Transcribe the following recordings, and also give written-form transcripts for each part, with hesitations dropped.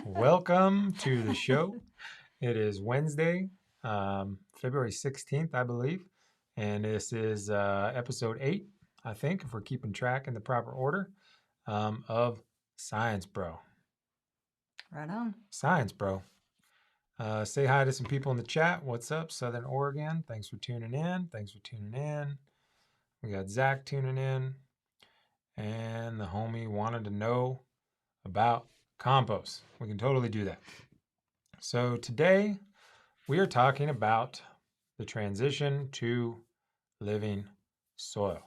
Welcome to the show. It is Wednesday, February 16th, I believe, and this is episode 8, I think, if we're keeping track in the proper order, of Science Bro. Right on. Science Bro. Say hi to some people in the chat. What's up, Southern Oregon? Thanks for tuning in. We got Zach tuning in, and the homie wanted to know about compost. We can totally do that. So today we are talking about the transition to living soil.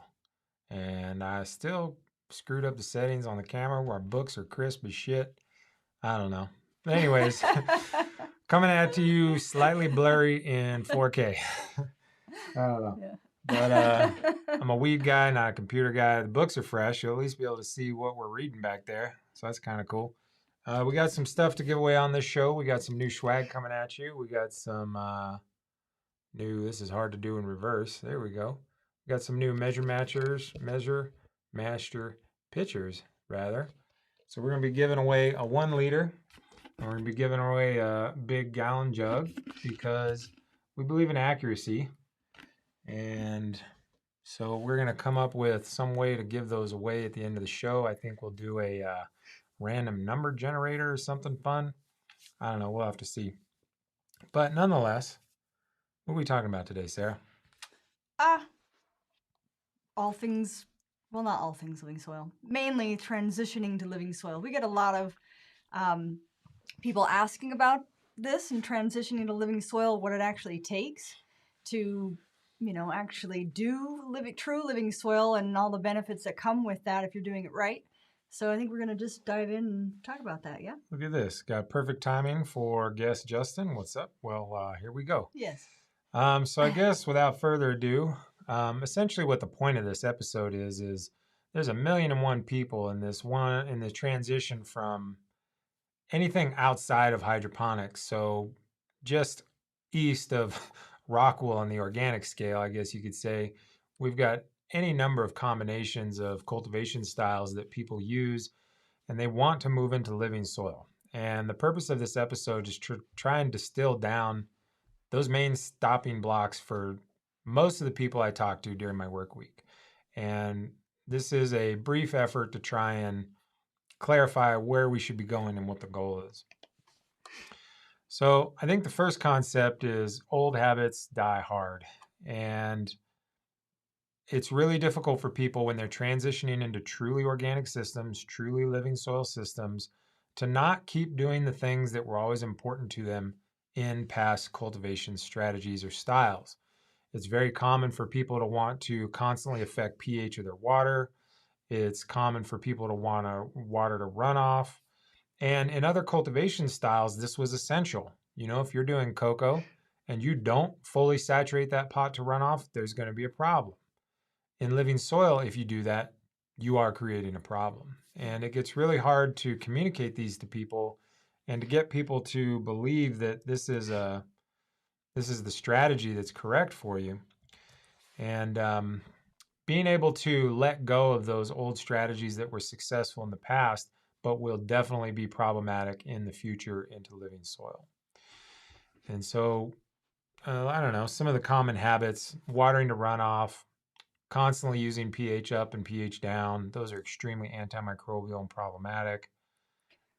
And I still screwed up the settings on the camera where our books are crisp as shit. I don't know. But anyways, coming at you slightly blurry in 4K. I don't know. Yeah. But I'm a weed guy, not a computer guy. The books are fresh. You'll at least be able to see what we're reading back there. So that's kind of cool. We got some stuff to give away on this show. We got some new swag coming at you. We got some this is hard to do in reverse. There we go. We got some new measure master pitchers, rather. So we're going to be giving away a 1 liter. And we're going to be giving away a big gallon jug because we believe in accuracy. And so we're going to come up with some way to give those away at the end of the show. I think we'll do a random number generator or something fun. I don't know. We'll have to see. But nonetheless, what are we talking about today, Sarah? All things, well, not all things living soil. Mainly transitioning to living soil. We get a lot of people asking about this and transitioning to living soil, what it actually takes to, actually do true living soil and all the benefits that come with that if you're doing it right. So I think we're going to just dive in and talk about that, yeah? Look at this. Got perfect timing for guest Justin. What's up? Well, here we go. Yes. So I guess without further ado, essentially what the point of this episode is there's 1,000,001 people in the transition from anything outside of hydroponics. So just east of Rockwell on the organic scale, I guess you could say, we've got any number of combinations of cultivation styles that people use, and they want to move into living soil. And the purpose of this episode is to try and distill down those main stopping blocks for most of the people I talk to during my work week. And this is a brief effort to try and clarify where we should be going and what the goal is. So I think the first concept is old habits die hard. And it's really difficult for people when they're transitioning into truly organic systems, truly living soil systems, to not keep doing the things that were always important to them in past cultivation strategies or styles. It's very common for people to want to constantly affect pH of their water. It's common for people to want water to run off. And in other cultivation styles, this was essential. If you're doing cocoa and you don't fully saturate that pot to run off, there's going to be a problem. In living soil, if you do that, you are creating a problem. And it gets really hard to communicate these to people and to get people to believe that this is the strategy that's correct for you. And being able to let go of those old strategies that were successful in the past, but will definitely be problematic in the future into living soil. And so, I don't know, some of the common habits: watering to runoff, constantly using pH up and pH down. Those are extremely antimicrobial and problematic.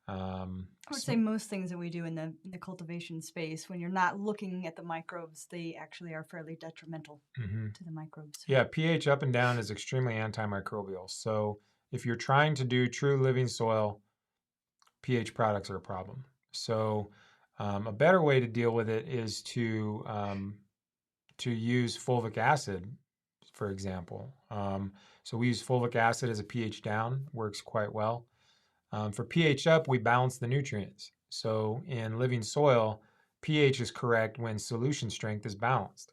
I would say most things that we do in the cultivation space, when you're not looking at the microbes, they actually are fairly detrimental to the microbes. Yeah, pH up and down is extremely antimicrobial. So if you're trying to do true living soil, pH products are a problem. So a better way to deal with it is to use fulvic acid, for example. So we use fulvic acid as a pH down, works quite well. For pH up, we balance the nutrients. So in living soil, pH is correct when solution strength is balanced.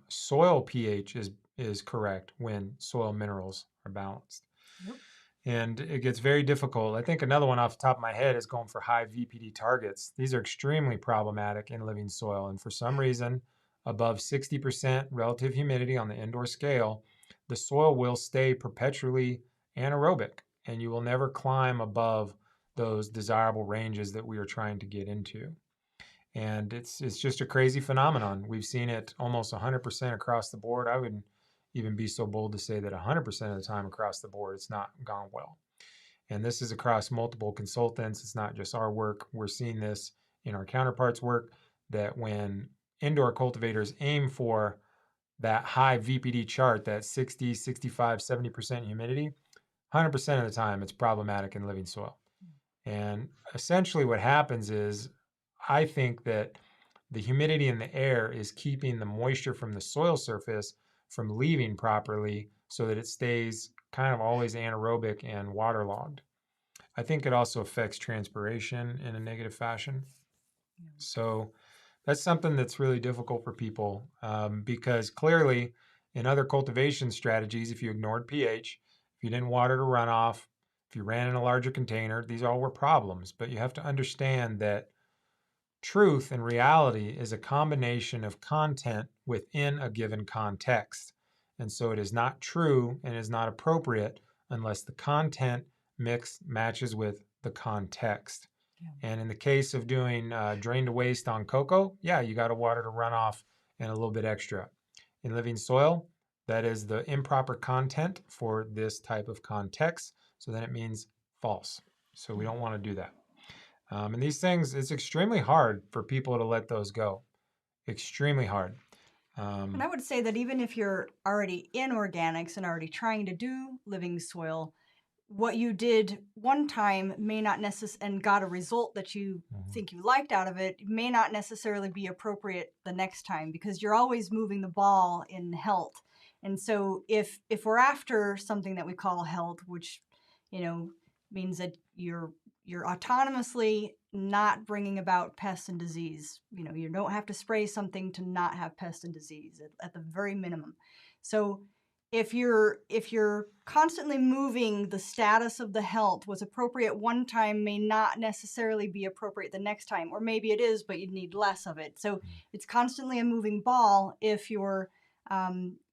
Soil pH is correct when soil minerals are balanced. Yep. And it gets very difficult. I think another one off the top of my head is going for high VPD targets. These are extremely problematic in living soil. And for some reason, above 60% relative humidity on the indoor scale, the soil will stay perpetually anaerobic, and you will never climb above those desirable ranges that we are trying to get into. And it's just a crazy phenomenon. We've seen it almost 100% across the board. I would even be so bold to say that 100% of the time across the board, it's not gone well. And this is across multiple consultants. It's not just our work. We're seeing this in our counterparts' work, that when indoor cultivators aim for that high VPD chart, that 60, 65, 70% humidity, 100% of the time it's problematic in living soil. And essentially what happens is, I think that the humidity in the air is keeping the moisture from the soil surface from leaving properly so that it stays kind of always anaerobic and waterlogged. I think it also affects transpiration in a negative fashion. So that's something that's really difficult for people, because clearly in other cultivation strategies, if you ignored pH, if you didn't water to runoff, if you ran in a larger container, these all were problems. But you have to understand that truth and reality is a combination of content within a given context. And so it is not true and is not appropriate unless the content mix matches with the context. Yeah. And in the case of doing drain to waste on cocoa, yeah, you got to water to runoff and a little bit extra. In living soil, that is the improper content for this type of context. So then it means false. So we don't want to do that. And these things, it's extremely hard for people to let those go. Extremely hard. And I would say that even if you're already in organics and already trying to do living soil, what you did one time may not necessarily, and got a result that you think you liked out of it, may not necessarily be appropriate the next time, because you're always moving the ball in health. And so if we're after something that we call health, which, means that you're autonomously not bringing about pests and disease. You don't have to spray something to not have pest and disease at the very minimum. So if you're constantly moving, the status of the health was appropriate one time may not necessarily be appropriate the next time, or maybe it is, but you need less of it. So it's constantly a moving ball. If you're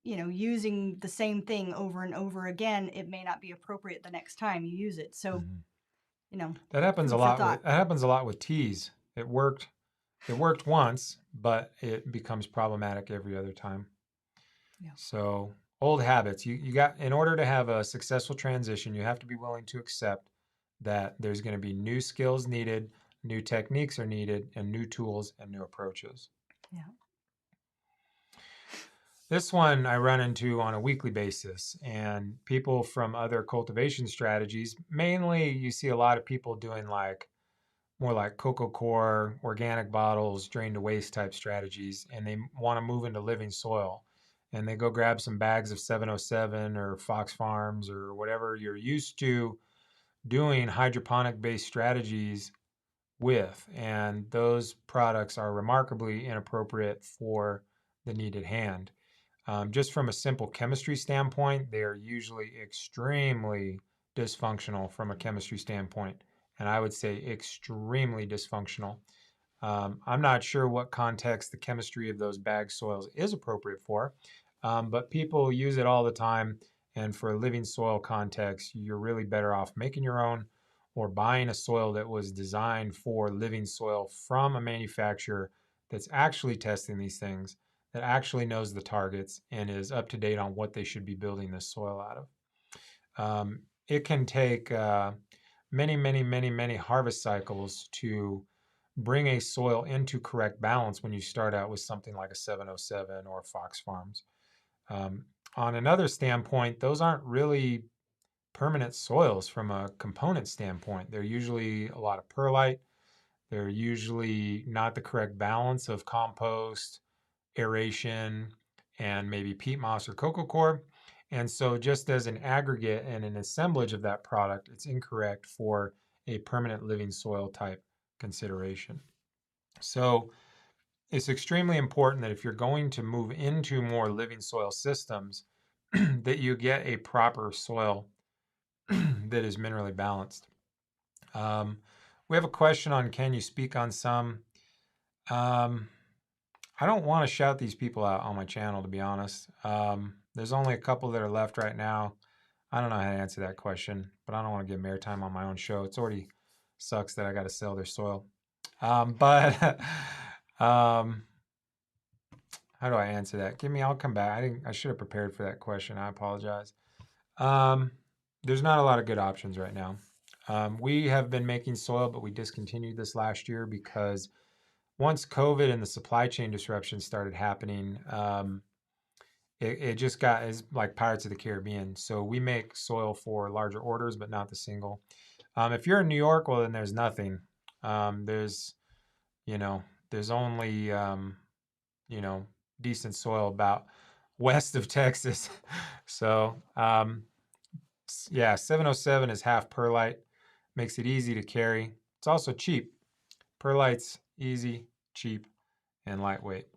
using the same thing over and over again, it may not be appropriate the next time you use it. So that happens a food for lot thought. that happens a lot with teas. It worked once, but it becomes problematic every other time. Yeah. So old habits. You got, in order to have a successful transition, you have to be willing to accept that there's going to be new skills needed, new techniques are needed, and new tools and new approaches. Yeah. This one I run into on a weekly basis, and people from other cultivation strategies, mainly you see a lot of people doing like more like cocoa core, organic bottles, drain to waste type strategies, and they want to move into living soil. And they go grab some bags of 707 or Fox Farms or whatever you're used to doing hydroponic based strategies with. And those products are remarkably inappropriate for the needed hand. Just from a simple chemistry standpoint, they are usually extremely dysfunctional from a chemistry standpoint. And I would say extremely dysfunctional. I'm not sure what context the chemistry of those bag soils is appropriate for, but people use it all the time. And for a living soil context, you're really better off making your own or buying a soil that was designed for living soil from a manufacturer that's actually testing these things, that actually knows the targets and is up to date on what they should be building this soil out of. It can take many, many, many, many harvest cycles to bring a soil into correct balance when you start out with something like a 707 or Fox Farms. On another standpoint, those aren't really permanent soils from a component standpoint. They're usually a lot of perlite. They're usually not the correct balance of compost, aeration, and maybe peat moss or cocoa coir. And so just as an aggregate and an assemblage of that product, it's incorrect for a permanent living soil type consideration. So it's extremely important that if you're going to move into more living soil systems, that you get a proper soil that is minerally balanced. We have a question on, can you speak on some? I don't want to shout these people out on my channel, to be honest. There's only a couple that are left right now. I don't know how to answer that question, but I don't want to give them airtime on my own show. It's already Sucks that I got to sell their soil. But um, how do I answer that? I'll come back. I should have prepared for that question. I apologize. Um, there's not a lot of good options right now. We have been making soil, but we discontinued this last year because once COVID and the supply chain disruptions started happening, it just got as like Pirates of the Caribbean. So we make soil for larger orders, but not the single. If you're in New York, well, then there's nothing. There's, you know, there's only, you know, decent soil about west of Texas. So, yeah, 707 is half perlite, makes it easy to carry. It's also cheap. Perlite's easy, cheap, and lightweight.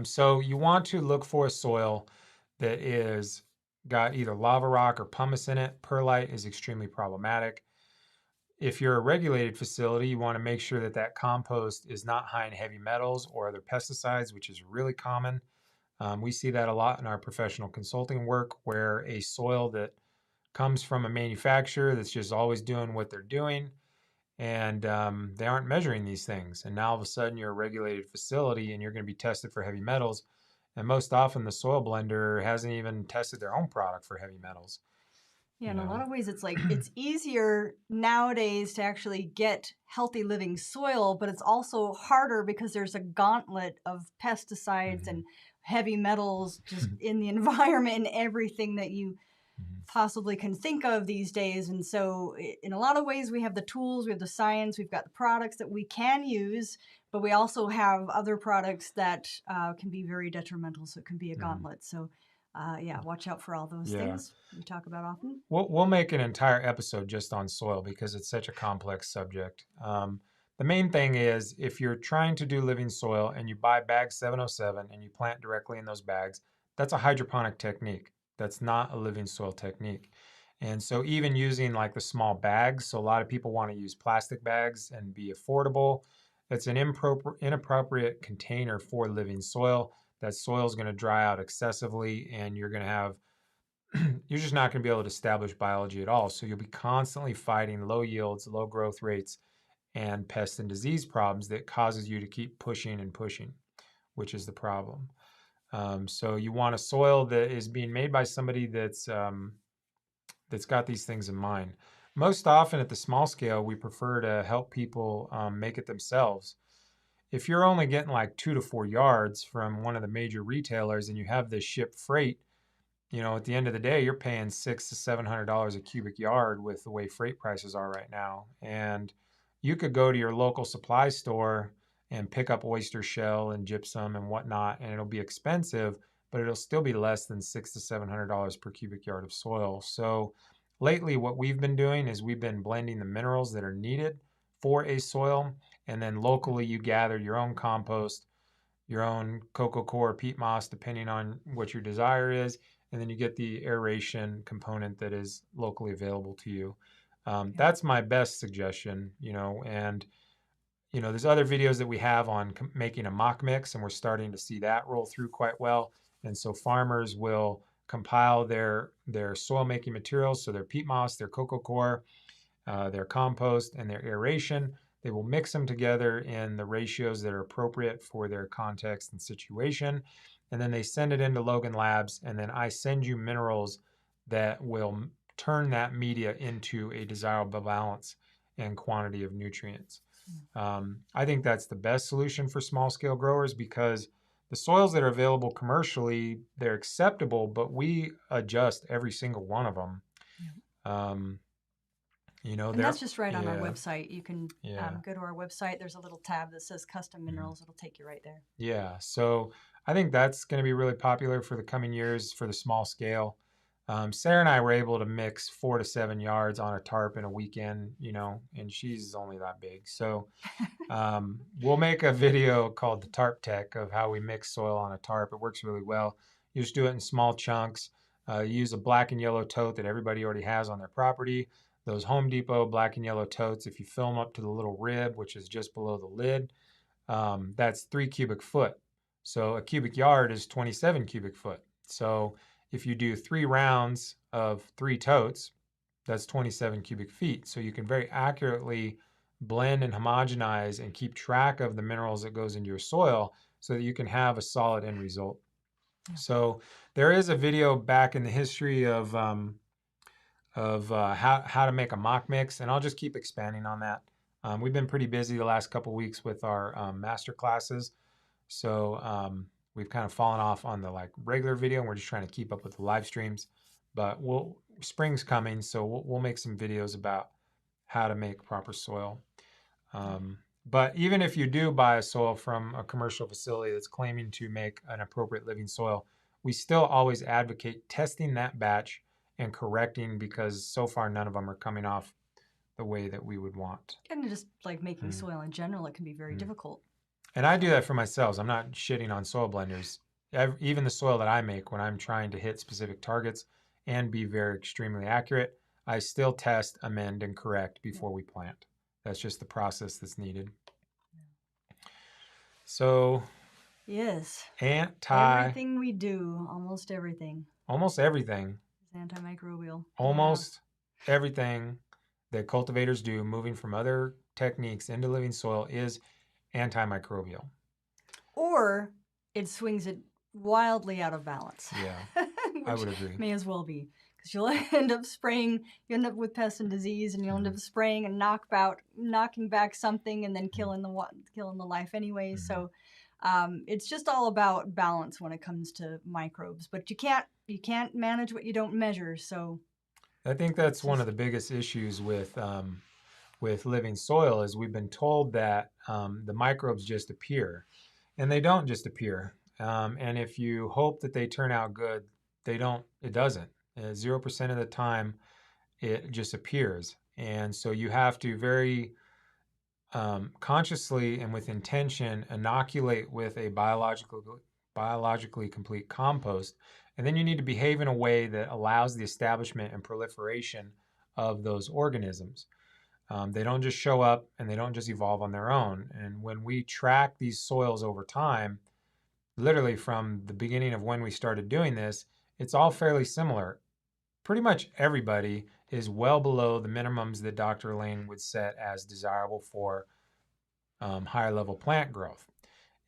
So you want to look for a soil that is got either lava rock or pumice in it. Perlite is extremely problematic. If you're a regulated facility, you want to make sure that that compost is not high in heavy metals or other pesticides, which is really common. We see that a lot in our professional consulting work, where a soil that comes from a manufacturer that's just always doing what they're doing, and they aren't measuring these things. And now all of a sudden you're a regulated facility and you're going to be tested for heavy metals. And most often the soil blender hasn't even tested their own product for heavy metals. Yeah, You in a lot know. of ways, it's like it's easier nowadays to actually get healthy living soil, but it's also harder because there's a gauntlet of pesticides Mhm. and heavy metals just in the environment and everything that you Mhm. possibly can think of these days. And so, in a lot of ways, we have the tools, we have the science, we've got the products that we can use, but we also have other products that can be very detrimental. So, it can be a Mhm. gauntlet. So, yeah, watch out for all those Yeah. things we talk about often. We'll make an entire episode just on soil because it's such a complex subject. The main thing is, if you're trying to do living soil and you buy bag 707 and you plant directly in those bags, that's a hydroponic technique. That's not a living soil technique. And so even using like the small bags, so a lot of people want to use plastic bags and be affordable. It's an inappropriate container for living soil. That soil is going to dry out excessively, and you're going to have you're just not going to be able to establish biology at all. So you'll be constantly fighting low yields, low growth rates, and pest and disease problems that causes you to keep pushing and pushing, which is the problem. So you want a soil that is being made by somebody that's got these things in mind. Most often at the small scale, we prefer to help people make it themselves. If you're only getting like 2 to 4 yards from one of the major retailers and you have this ship freight, at the end of the day, you're paying $600 to $700 a cubic yard with the way freight prices are right now. And you could go to your local supply store and pick up oyster shell and gypsum and whatnot, and it'll be expensive, but it'll still be less than $600 to $700 per cubic yard of soil. So lately, what we've been doing is we've been blending the minerals that are needed for a soil, and then locally you gather your own compost, your own coco coir peat moss, depending on what your desire is, and then you get the aeration component that is locally available to you. Yeah. That's my best suggestion, and there's other videos that we have on making a mock mix, and we're starting to see that roll through quite well. And so farmers will compile their soil making materials, so their peat moss, their coco coir, their compost, and their aeration. They will mix them together in the ratios that are appropriate for their context and situation. And then they send it into Logan Labs, and then I send you minerals that will turn that media into a desirable balance and quantity of nutrients. I think that's the best solution for small scale growers because the soils that are available commercially, they're acceptable, but we adjust every single one of them. Yeah. Um, And that's they're, just right on our yeah, website. You can yeah, go to our website. There's a little tab that says custom mhm, minerals. It'll take you right there. yeah. So I think that's going to be really popular for the coming years for the small scale. Sarah and I were able to mix 4 to 7 yards on a tarp in a weekend, and she's only that big. So we'll make a video called the Tarp Tech of how we mix soil on a tarp. It works really well. You just do it in small chunks. Use a black and yellow tote that everybody already has on their property. Those Home Depot black and yellow totes, if you fill them up to the little rib, which is just below the lid, that's 3 cubic foot. So a cubic yard is 27 cubic foot. So if you do 3 rounds of 3 totes, That's 27 cubic feet. So you can very accurately blend and homogenize and keep track of the minerals that goes into your soil so that you can have a solid end result. Yeah. So there is a video back in the history of how to make a mock mix, and I'll just keep expanding on that. We've been pretty busy the last couple weeks with our master classes, so we've kind of fallen off on the like regular video, and we're just trying to keep up with the live streams. But spring's coming, so we'll make some videos about how to make proper soil. But even if you do buy a soil from a commercial facility that's claiming to make an appropriate living soil, we still always advocate testing that batch and correcting, because so far none of them are coming off the way that we would want. And just like making soil in general, it can be very difficult. And I do that for myself. I'm not shitting on soil blenders. Even the soil that I make, when I'm trying to hit specific targets and be very extremely accurate, I still test, amend, and correct before we plant. That's just the process that's needed. So, Yes. anti Everything we do, almost everything, almost everything, is antimicrobial. almost everything that cultivators do, moving from other techniques into living soil, is antimicrobial. Or it swings it wildly out of balance. Yeah, I would agree. May as well be, because you'll end up spraying, you end up with pest and disease, and you'll end up spraying and knocking back something, and then killing the life anyway. So it's just all about balance when it comes to microbes. But you can't manage what you don't measure. So I think that's one of the biggest issues with living soil is we've been told that the microbes just appear, and they don't just appear. And if you hope that they turn out good, they don't. It doesn't. 0% of the time, it just appears. And so you have to very consciously and with intention inoculate with a biologically complete compost. And then you need to behave in a way that allows the establishment and proliferation of those organisms. They don't just show up and they don't just evolve on their own. And when we track these soils over time, literally from the beginning of when we started doing this, it's all fairly similar. Pretty much everybody is well below the minimums that Dr. Lane would set as desirable for higher level plant growth.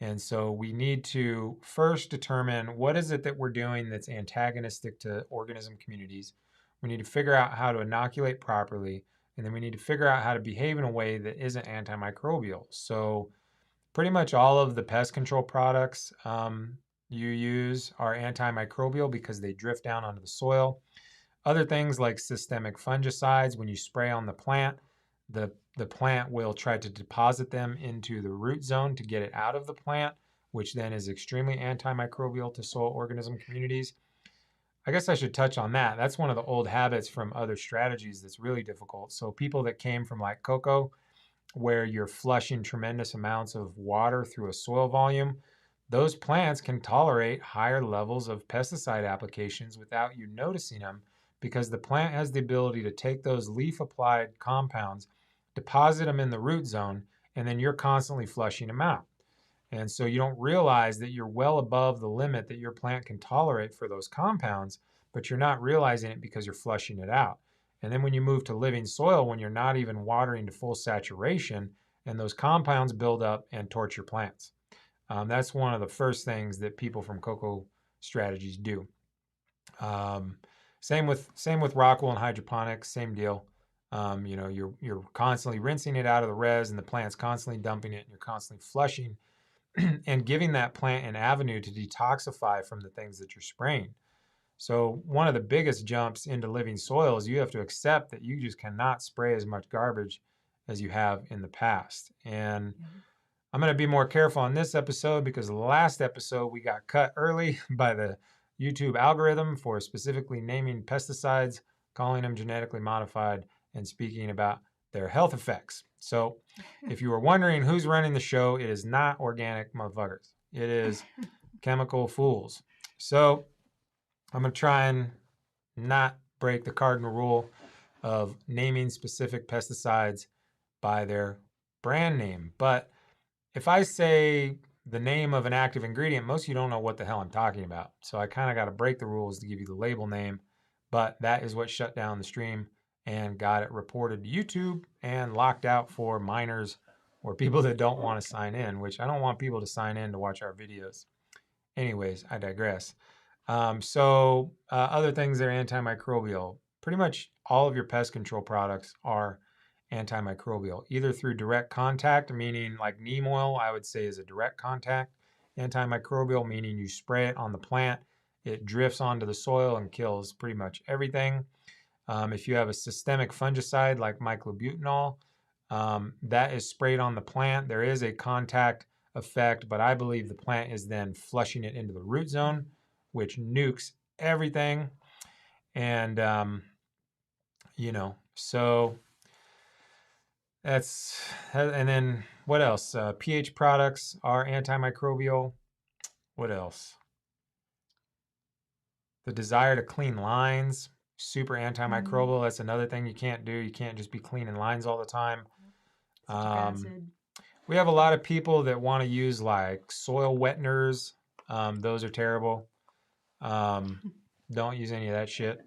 And so we need to first determine what is it that we're doing that's antagonistic to organism communities. We need to figure out how to inoculate properly, and then we need to figure out how to behave in a way that isn't antimicrobial. So pretty much all of the pest control products you use are antimicrobial because they drift down onto the soil. Other things like systemic fungicides, when you spray on the plant, the plant will try to deposit them into the root zone to get it out of the plant, which then is extremely antimicrobial to soil organism communities. I guess I should touch on that. That's one of the old habits from other strategies that's really difficult. So people that came from like cocoa, where you're flushing tremendous amounts of water through a soil volume, those plants can tolerate higher levels of pesticide applications without you noticing them, because the plant has the ability to take those leaf applied compounds, deposit them in the root zone, and then you're constantly flushing them out. And so you don't realize that you're well above the limit that your plant can tolerate for those compounds, but you're not realizing it because you're flushing it out. And then when you move to living soil, when you're not even watering to full saturation, and those compounds build up and torch your plants. That's one of the first things that people from cocoa strategies do. Same with rock wool and hydroponics, same deal. You're constantly rinsing it out of the res, and the plant's constantly dumping it, and you're constantly flushing and giving that plant an avenue to detoxify from the things that you're spraying. So one of the biggest jumps into living soil is you have to accept that you just cannot spray as much garbage as you have in the past. And I'm going to be more careful on this episode because the last episode we got cut early by the YouTube algorithm for specifically naming pesticides, calling them genetically modified, and speaking about their health effects. So if you were wondering who's running the show, it is not organic motherfuckers. It is chemical fools. So I'm going to try and not break the cardinal rule of naming specific pesticides by their brand name. But if I say the name of an active ingredient, most of you don't know what the hell I'm talking about. So I kind of got to break the rules to give you the label name. But that is what shut down the stream and got it reported to YouTube and locked out for minors or people that don't want to sign in, which I don't want people to sign in to watch our videos. Anyways, I digress. Other things that are antimicrobial, pretty much all of your pest control products are antimicrobial, either through direct contact, meaning like neem oil, I would say is a direct contact. Antimicrobial, meaning you spray it on the plant, it drifts onto the soil and kills pretty much everything. If you have a systemic fungicide like myclobutanol, that is sprayed on the plant. There is a contact effect, but I believe the plant is then flushing it into the root zone, which nukes everything. And, so and then what else? pH products are antimicrobial. What else? The desire to clean lines, super Mm, antimicrobial. That's another thing you can't do. You can't just be cleaning lines all the time. citric Um, acid. we have a lot of people that want to use like soil wetteners. Those are terrible. Um, don't use any of that shit.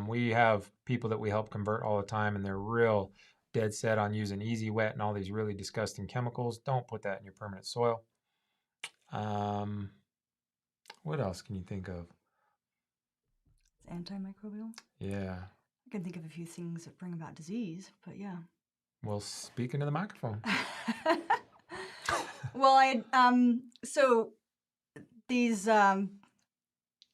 We have people that we help convert all the time, and they're real dead set on using easy wet and all these really disgusting chemicals. Don't put that in your permanent soil. Um, what else can you think of? It's antimicrobial. Yeah. I can think of a few things that bring about disease, but yeah. Well, speak into the microphone. Well, so these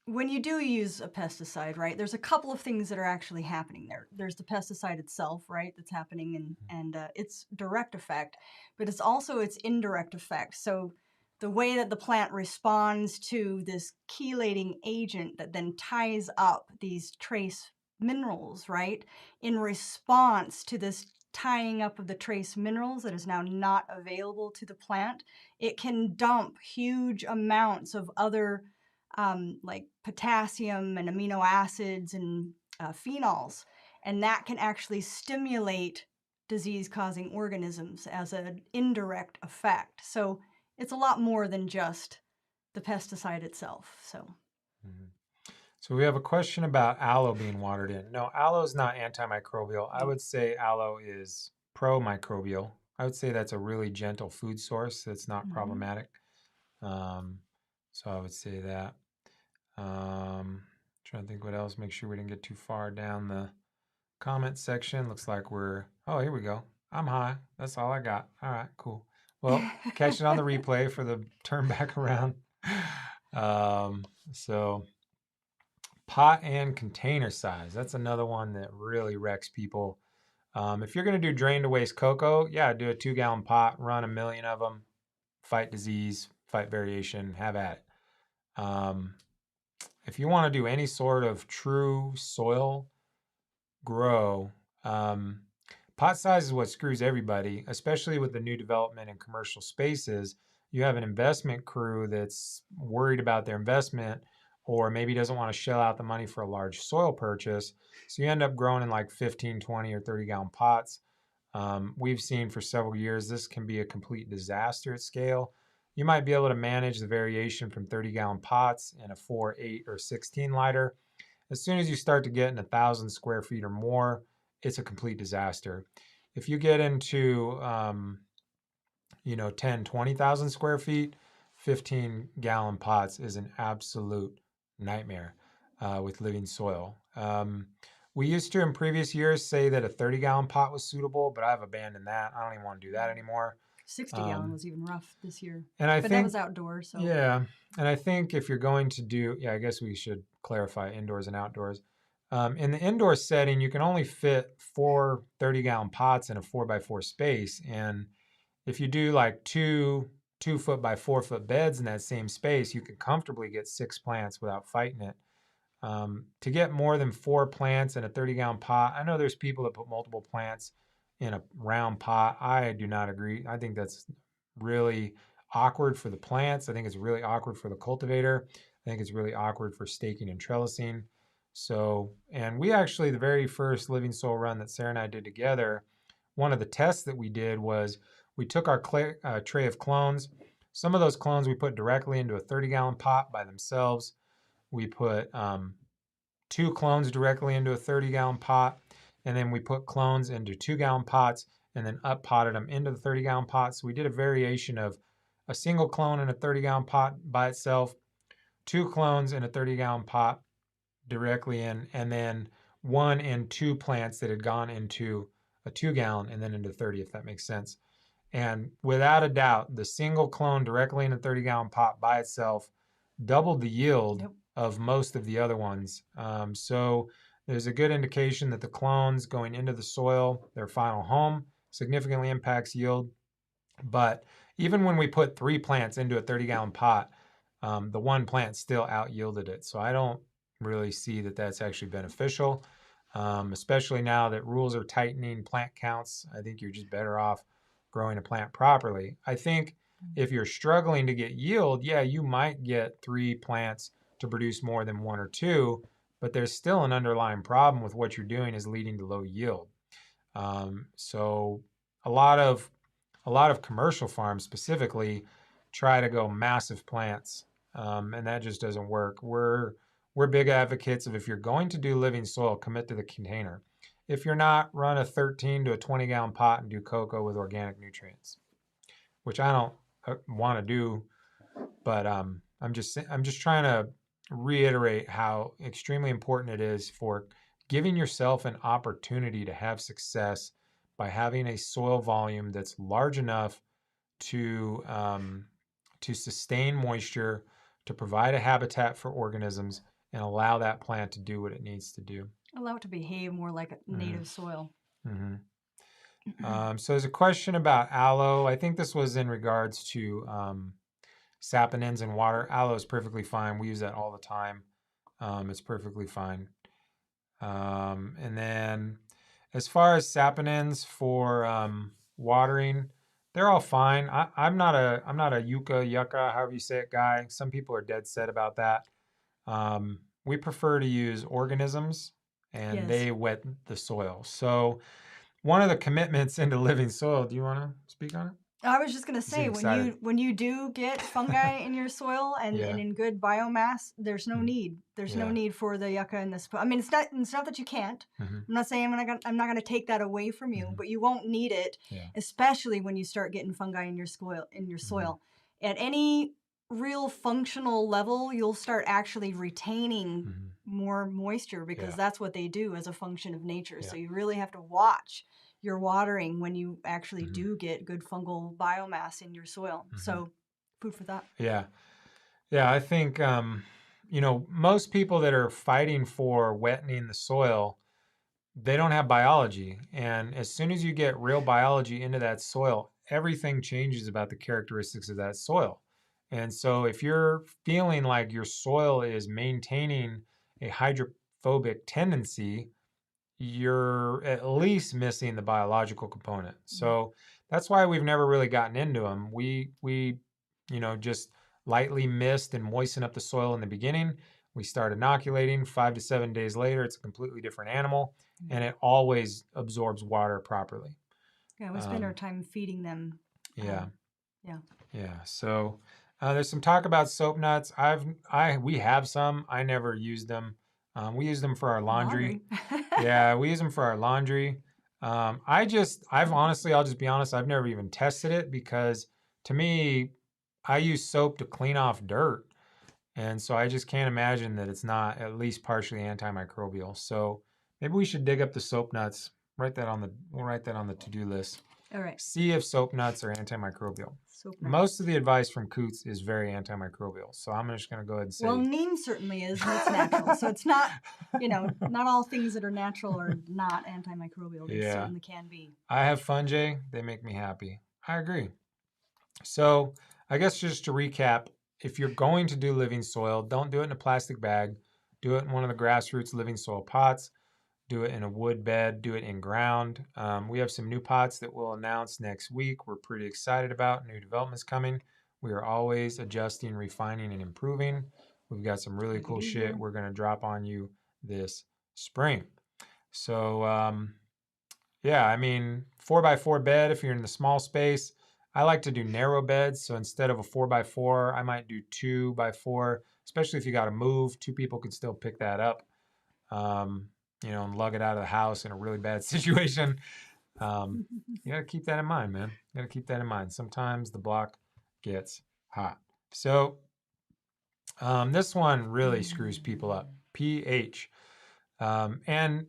when you do use a pesticide, right? There's a couple of things that are actually happening there. There's the pesticide itself, right? That's happening and its direct effect, but it's also its indirect effect. So the way that the plant responds to this chelating agent that then ties up these trace minerals, right? In response to this tying up of the trace minerals that is now not available to the plant, it can dump huge amounts of other like potassium and amino acids and phenols, and that can actually stimulate disease-causing organisms as an indirect effect. So it's a lot more than just the pesticide itself. So Mhm. So we have a question about aloe being watered in. No, aloe is not antimicrobial. I no. would say aloe is pro-microbial. I would say that's a really gentle food source that's not Mm-hmm. problematic. Um, so I would say that. Trying to think what else. Make sure we didn't get too far down the comment section. Looks like oh, here we go. I'm high. That's all I got. All right, cool. Well, catch it on the replay for the turn back around. So pot and container size. That's another one that really wrecks people. If you're going to do drain to waste cocoa, yeah, do a 2-gallon pot, run a million of them, fight disease, fight variation, have at it. If you want to do any sort of true soil grow, um, pot size is what screws everybody, especially with the new development in commercial spaces. You have an investment crew that's worried about their investment or maybe doesn't want to shell out the money for a large soil purchase. So you end up growing in like 15, 20, or 30-gallon pots. We've seen for several years this can be a complete disaster at scale. You might be able to manage the variation from 30-gallon pots in a 4, 8, or 16 liter. As soon as you start to get in 1,000 square feet or more, it's a complete disaster. If you get into 10, 20,000 square feet, 15-gallon pots is an absolute nightmare with living soil. We used to in previous years say that a 30-gallon pot was suitable, but I've abandoned that. I don't even want to do that anymore. 60-gallon Um, was even rough this year, and I but that think, was outdoor. So yeah, and I think if you're going to do, yeah, I guess we should clarify indoors and outdoors. In the indoor setting, you can only fit 4 30-gallon pots in a 4x4 space. And if you do like 2 foot by 4 foot beds in that same space, you can comfortably get 6 plants without fighting it. To get more than 4 plants in a 30-gallon pot, I know there's people that put multiple plants in a round pot. I do not agree. I think that's really awkward for the plants. I think it's really awkward for the cultivator. I think it's really awkward for staking and trellising. So, and we actually, the very first living soil run that Sarah and I did together, one of the tests that we did was we took our tray of clones. Some of those clones we put directly into a 30-gallon pot by themselves. We put 2 clones directly into a 30-gallon pot. and then we put clones into 2-gallon pots and then up potted them into the 30-gallon pots. So we did a variation of a single clone in a 30-gallon pot by itself, 2 clones in a 30-gallon pot directly in, and then 1 in 2 plants that had gone into a 2-gallon and then into 30, if that makes sense. And without a doubt, the single clone directly in a 30-gallon pot by itself doubled the yield Yep. of most of the other ones. So there's a good indication that the clones going into the soil, their final home, significantly impacts yield. But even when we put 3 plants into a 30-gallon pot, the 1 plant still out yielded it. So I don't really see that that's actually beneficial, especially now that rules are tightening plant counts. I think you're just better off growing a plant properly. I think if you're struggling to get yield, yeah, you might get 3 plants to produce more than 1 or 2, but there's still an underlying problem with what you're doing is leading to low yield. So a lot of commercial farms specifically try to go massive plants, and that just doesn't work. We're big advocates of if you're going to do living soil, commit to the container. If you're not, run a 13 to a 20-gallon pot and do cocoa with organic nutrients, which I don't want to do, but I'm just trying to reiterate how extremely important it is for giving yourself an opportunity to have success by having a soil volume that's large enough to sustain moisture, to provide a habitat for organisms, and allow that plant to do what it needs to do. Allow it to behave more like a Mm-hmm. native soil. Mm-hmm. So there's a question about aloe. I think this was in regards to saponins in water. Aloe is perfectly fine. We use that all the time. It's perfectly fine. And then as far as saponins for watering, they're all fine. I'm not a yucca, however you say it, guy. Some people are dead set about that. We prefer to use organisms, and Yes. they wet the soil. So one of the commitments into living soil. Do you want to speak on it? I was just gonna You seem say excited. when you do get fungi in your soil and Yeah. in good biomass, there's no Mm. need. There's no Yeah. need for the yucca and this. I mean, it's not that you can't. Mm-hmm. I'm not saying I'm not gonna take that away from you, Mm-hmm. but you won't need it, Yeah. especially when you start getting fungi in your soil. At any real functional level, you'll start actually retaining Mm-hmm. more moisture because Yeah. that's what they do as a function of nature. Yeah. So you really have to watch your watering when you actually Mm-hmm. do get good fungal biomass in your soil. Mm-hmm. So, food for thought. Yeah. Yeah. I think most people that are fighting for wettening the soil, they don't have biology. And as soon as you get real biology into that soil, everything changes about the characteristics of that soil. And so if you're feeling like your soil is maintaining a hydrophobic tendency, you're at least missing the biological component. So that's why we've never really gotten into them. We just lightly mist and moisten up the soil in the beginning. We start inoculating. 5 to 7 days later, it's a completely different animal, and it always absorbs water properly. Yeah, we spend our time feeding them. Yeah. Yeah. Yeah. So there's some talk about soap nuts. We have some. I never used them. We use them for our laundry. Yeah, we use them for our laundry. I've honestly, I'll just be honest, I've never even tested it because to me, I use soap to clean off dirt. And so I just can't imagine that it's not at least partially antimicrobial. So maybe we should dig up the soap nuts. We'll write that on the to-do list. All right. See if soap nuts are antimicrobial. Soap nuts. Most of the advice from Coots is very antimicrobial. So I'm just going to go ahead and say. Well, neem certainly is, and it's natural. So it's not, not all things that are natural are not antimicrobial. They certainly can be. I have fungi. They make me happy. I agree. So I guess just to recap, if you're going to do living soil, don't do it in a plastic bag. Do it in one of the grassroots living soil pots. Do it in a wood bed. Do it in ground. We have some new pots that we'll announce next week. We're pretty excited about new developments coming. We are always adjusting, refining, and improving. We've got some really cool shit we're going to drop on you this spring. So, yeah, I mean, 4x4 bed if you're in the small space. I like to do narrow beds. So instead of a 4x4, I might do 2x4, especially if you got to move. 2 people can still pick that up. and lug it out of the house in a really bad situation. You got to keep that in mind, man. You got to keep that in mind. Sometimes the block gets hot. So this one really screws people up. pH. And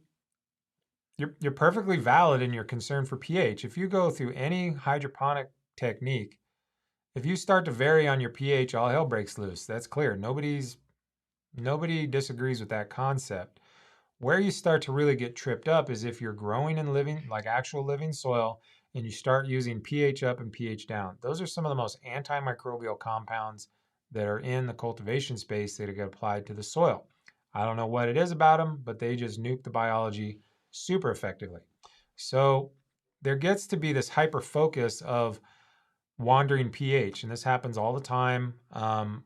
you're perfectly valid in your concern for pH. If you go through any hydroponic technique, if you start to vary on your pH, all hell breaks loose. That's clear. Nobody disagrees with that concept. Where you start to really get tripped up is if you're growing in living, like actual living soil, and you start using pH up and pH down. Those are some of the most antimicrobial compounds that are in the cultivation space that get applied to the soil. I don't know what it is about them, but they just nuke the biology super effectively. So there gets to be this hyper focus of wandering pH, and this happens all the time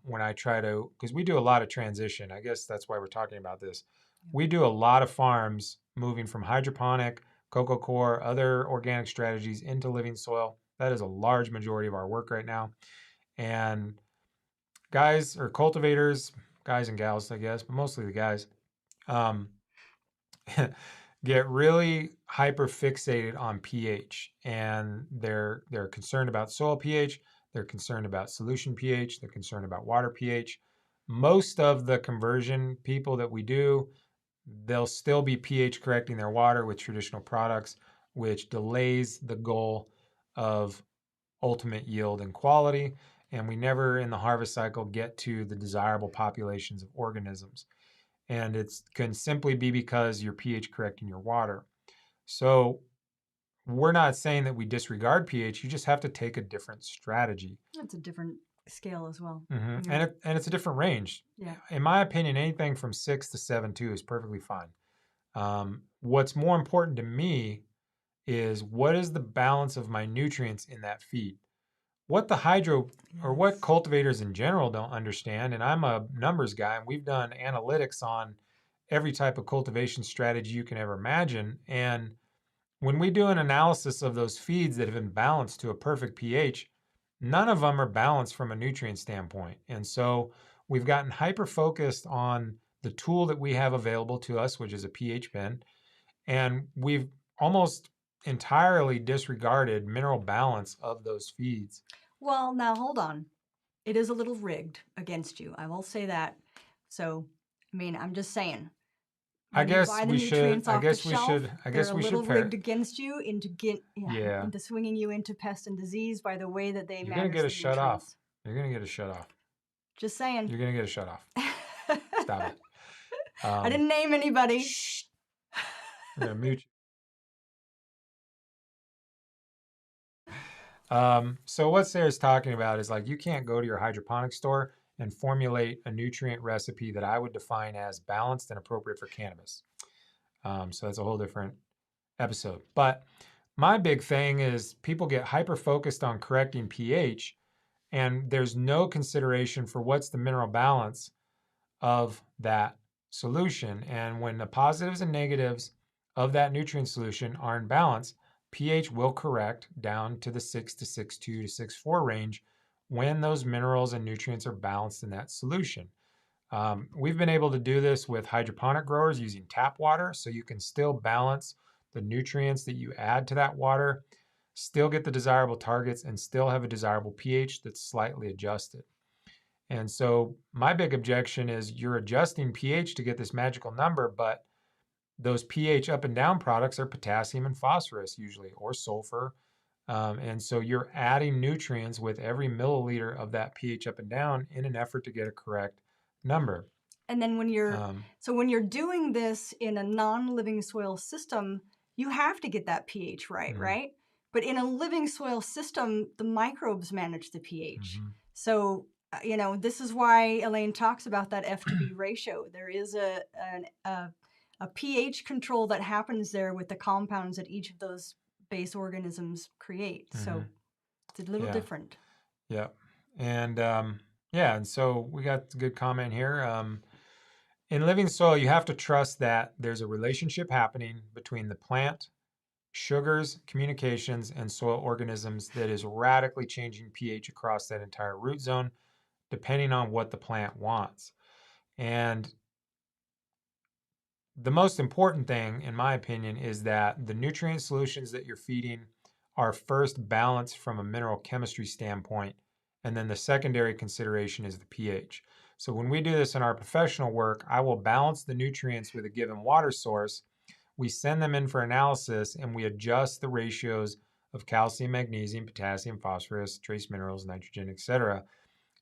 when I try to, because we do a lot of transition. I guess that's why we're talking about this. We do a lot of farms moving from hydroponic, coco coir, other organic strategies into living soil. That is a large majority of our work right now. And guys or cultivators, guys and gals, I guess, but mostly the guys, um, get really hyper fixated on pH, and they're concerned about soil pH, they're concerned about solution pH, they're concerned about water pH. Most of the conversion people that we do, they'll still be pH correcting their water with traditional products, which delays the goal of ultimate yield and quality. And we never in the harvest cycle get to the desirable populations of organisms. And it can simply be because you're pH correcting your water. So we're not saying that we disregard pH. You just have to take a different strategy. That's a different scale as well. And it's a different range. Yeah. In my opinion, anything from 6 to 7.2 is perfectly fine. What's more important to me is what is the balance of my nutrients in that feed? What the hydro or what cultivators in general don't understand, and I'm a numbers guy, and we've done analytics on every type of cultivation strategy you can ever imagine. And when we do an analysis of those feeds that have been balanced to a perfect pH, none of them are balanced from a nutrient standpoint. And so we've gotten hyper focused on the tool that we have available to us, which is a pH pen, and we've almost entirely disregarded mineral balance of those feeds. Well, now hold on. It is a little rigged against you. I will say that. So, I mean, I'm just saying. I When you guess buy the we should. nutrients I off the guess we shelf, should. I they're guess a we little should rigged pair. against you Yeah. into swinging you into pest and disease by the way that they You're gonna manage get the a shut off. nutrients. You're gonna get a shut off. Just saying. You're gonna get a shut off. Stop it. I didn't name anybody. Shh. I'm gonna mute you. So what Sarah's talking about is like you can't go to your hydroponic store and formulate a nutrient recipe that I would define as balanced and appropriate for cannabis. So that's a whole different episode. But my big thing is people get hyper focused on correcting pH, and there's no consideration for what's the mineral balance of that solution. And when the positives and negatives of that nutrient solution are in balance, pH will correct down to the 6 to 6.2 to 6.4 range when those minerals and nutrients are balanced in that solution. We've been able to do this with hydroponic growers using tap water, so you can still balance the nutrients that you add to that water, still get the desirable targets, and still have a desirable pH that's slightly adjusted. And so my big objection is you're adjusting pH to get this magical number, but those pH up and down products are potassium and phosphorus usually, or sulfur. And so you're adding nutrients with every milliliter of that pH up and down in an effort to get a correct number. And then when you're doing this in a non-living soil system, you have to get that pH right, right? But in a living soil system, the microbes manage the pH. So, this is why Elaine talks about that F to B ratio. There is a pH control that happens there with the compounds that each of those base organisms create. So it's a little different. Yeah. And and so we got a good comment here. In living soil, you have to trust that there's a relationship happening between the plant, sugars, communications, and soil organisms that is radically changing pH across that entire root zone, depending on what the plant wants. And the most important thing, in my opinion, is that the nutrient solutions that you're feeding are first balanced from a mineral chemistry standpoint, and then the secondary consideration is the pH. So when we do this in our professional work, I will balance the nutrients with a given water source. We send them in for analysis and we adjust the ratios of calcium, magnesium, potassium, phosphorus, trace minerals, nitrogen, etc.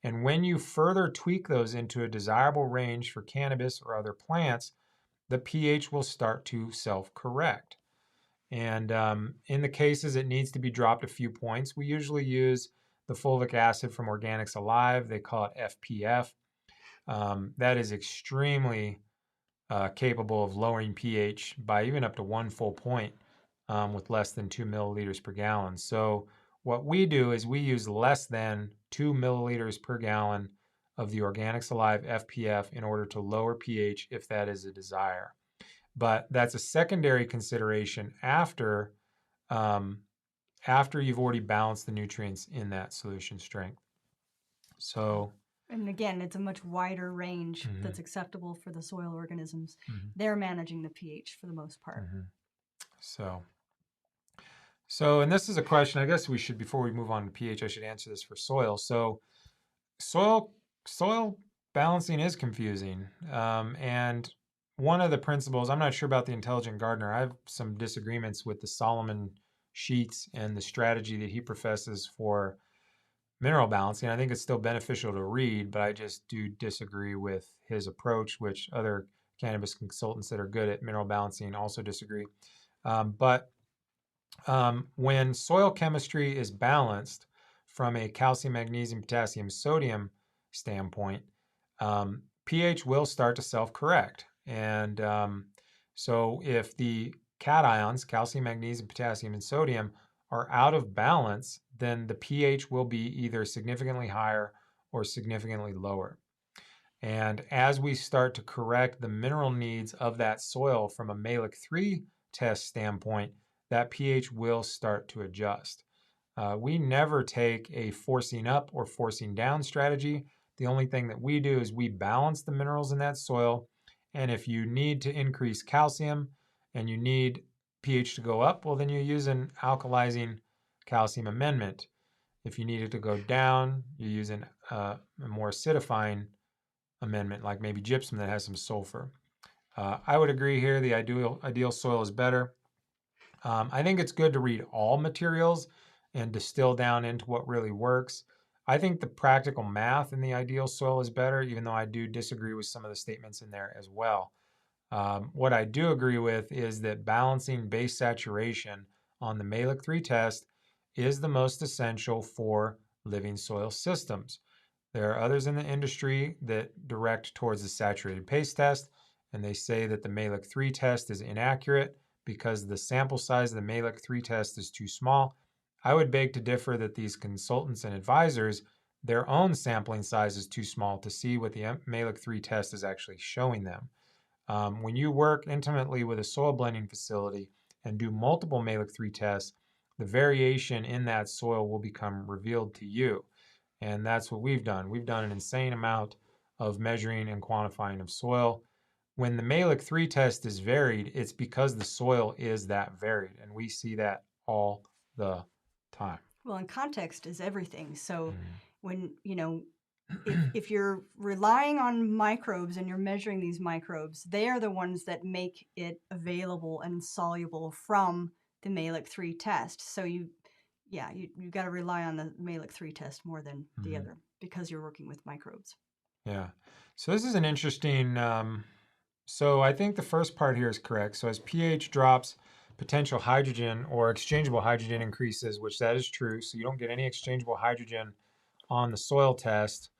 And when you further tweak those into a desirable range for cannabis or other plants, the pH will start to self-correct. And in the cases it needs to be dropped a few points, we usually use the fulvic acid from Organics Alive. They call it FPF. That is extremely capable of lowering pH by even up to 1 full point with less than 2 milliliters per gallon. So what we do is we use less than 2 milliliters per gallon of the Organics Alive FPF in order to lower pH if that is a desire. But that's a secondary consideration um, after you've already balanced the nutrients in that solution strength. So, And again, it's a much wider range mhm, that's acceptable for the soil organisms. mhm, They're managing the pH for the most part. mhm. So, and this is a question I guess we should, before we move on to pH, I should answer this for soil. So, soil soil balancing is confusing, and one of the principles, I'm not sure about the intelligent gardener. I have some disagreements with the Solomon sheets and the strategy that he professes for mineral balancing. I think it's still beneficial to read, but I just do disagree with his approach, which other cannabis consultants that are good at mineral balancing also disagree. But when soil chemistry is balanced from a calcium, magnesium, potassium, sodium standpoint, pH will start to self-correct. And so if the cations, calcium, magnesium, potassium, and sodium, are out of balance, then the pH will be either significantly higher or significantly lower. And as we start to correct the mineral needs of that soil from a Malic 3 test standpoint, that pH will start to adjust. We never take a forcing up or forcing down strategy. The only thing that we do is we balance the minerals in that soil. And if you need to increase calcium and you need pH to go up, well, then you use an alkalizing calcium amendment. If you need it to go down, you use a more acidifying amendment, like maybe gypsum that has some sulfur. I would agree here the ideal soil is better. I think it's good to read all materials and distill down into what really works. I think the practical math in the ideal soil is better, even though I do disagree with some of the statements in there as well. What I do agree with is that balancing base saturation on the Malic 3 test is the most essential for living soil systems. There are others in the industry that direct towards the saturated paste test, and they say that the Malic 3 test is inaccurate because the sample size of the Malic 3 test is too small. I would beg to differ that these consultants and advisors, their own sampling size is too small to see what the Malic 3 test is actually showing them. When you work intimately with a soil blending facility and do multiple Malic 3 tests, the variation in that soil will become revealed to you. And that's what we've done. We've done an insane amount of measuring and quantifying of soil. When the Malic 3 test is varied, it's because the soil is that varied, and we see that all the time. Well, and context is everything. So Mm. when, if you're relying on microbes and you're measuring these microbes, they are the ones that make it available and soluble from the Malic 3 test. So you've got to rely on the Malic 3 test more than the Mhm. other because you're working with microbes. Yeah. So this is an interesting. So I think the first part here is correct. So as pH drops, potential hydrogen or exchangeable hydrogen increases, which that is true. So you don't get any exchangeable hydrogen on the soil test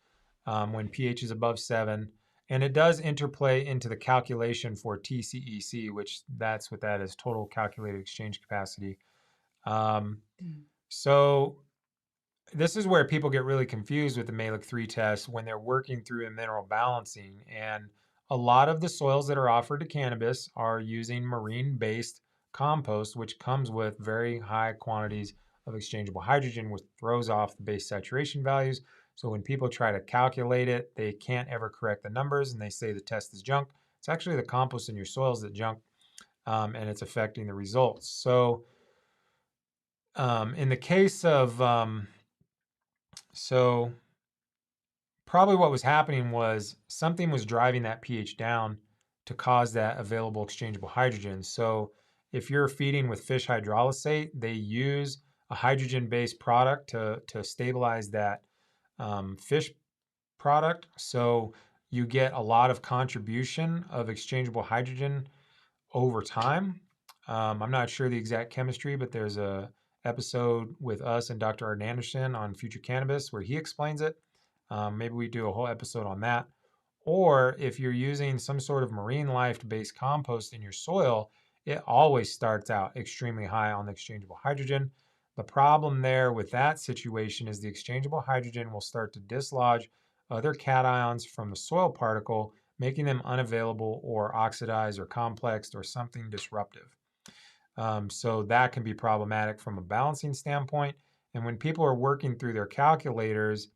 when pH is above 7. And it does interplay into the calculation for TCEC, which that's what that is, total calculated exchange capacity. Um, Mm. so this is where people get really confused with the Malic 3 test when they're working through a mineral balancing. And a lot of the soils that are offered to cannabis are using marine based compost, which comes with very high quantities of exchangeable hydrogen, which throws off the base saturation values. So when people try to calculate it, they can't ever correct the numbers and they say the test is junk. It's actually the compost in your soils that junk, and it's affecting the results. So in the case of so probably what was happening was something was driving that pH down to cause that available exchangeable hydrogen. So if you're feeding with fish hydrolysate, they use a hydrogen-based product to stabilize that fish product. So you get a lot of contribution of exchangeable hydrogen over time. I'm not sure the exact chemistry, but there's a episode with us and Dr. Art Anderson on Future Cannabis where he explains it. Maybe we do a whole episode on that. Or if you're using some sort of marine life based compost in your soil, it always starts out extremely high on the exchangeable hydrogen. The problem there with that situation is the exchangeable hydrogen will start to dislodge other cations from the soil particle, making them unavailable or oxidized or complexed or something disruptive. So that can be problematic from a balancing standpoint. And when people are working through their calculators,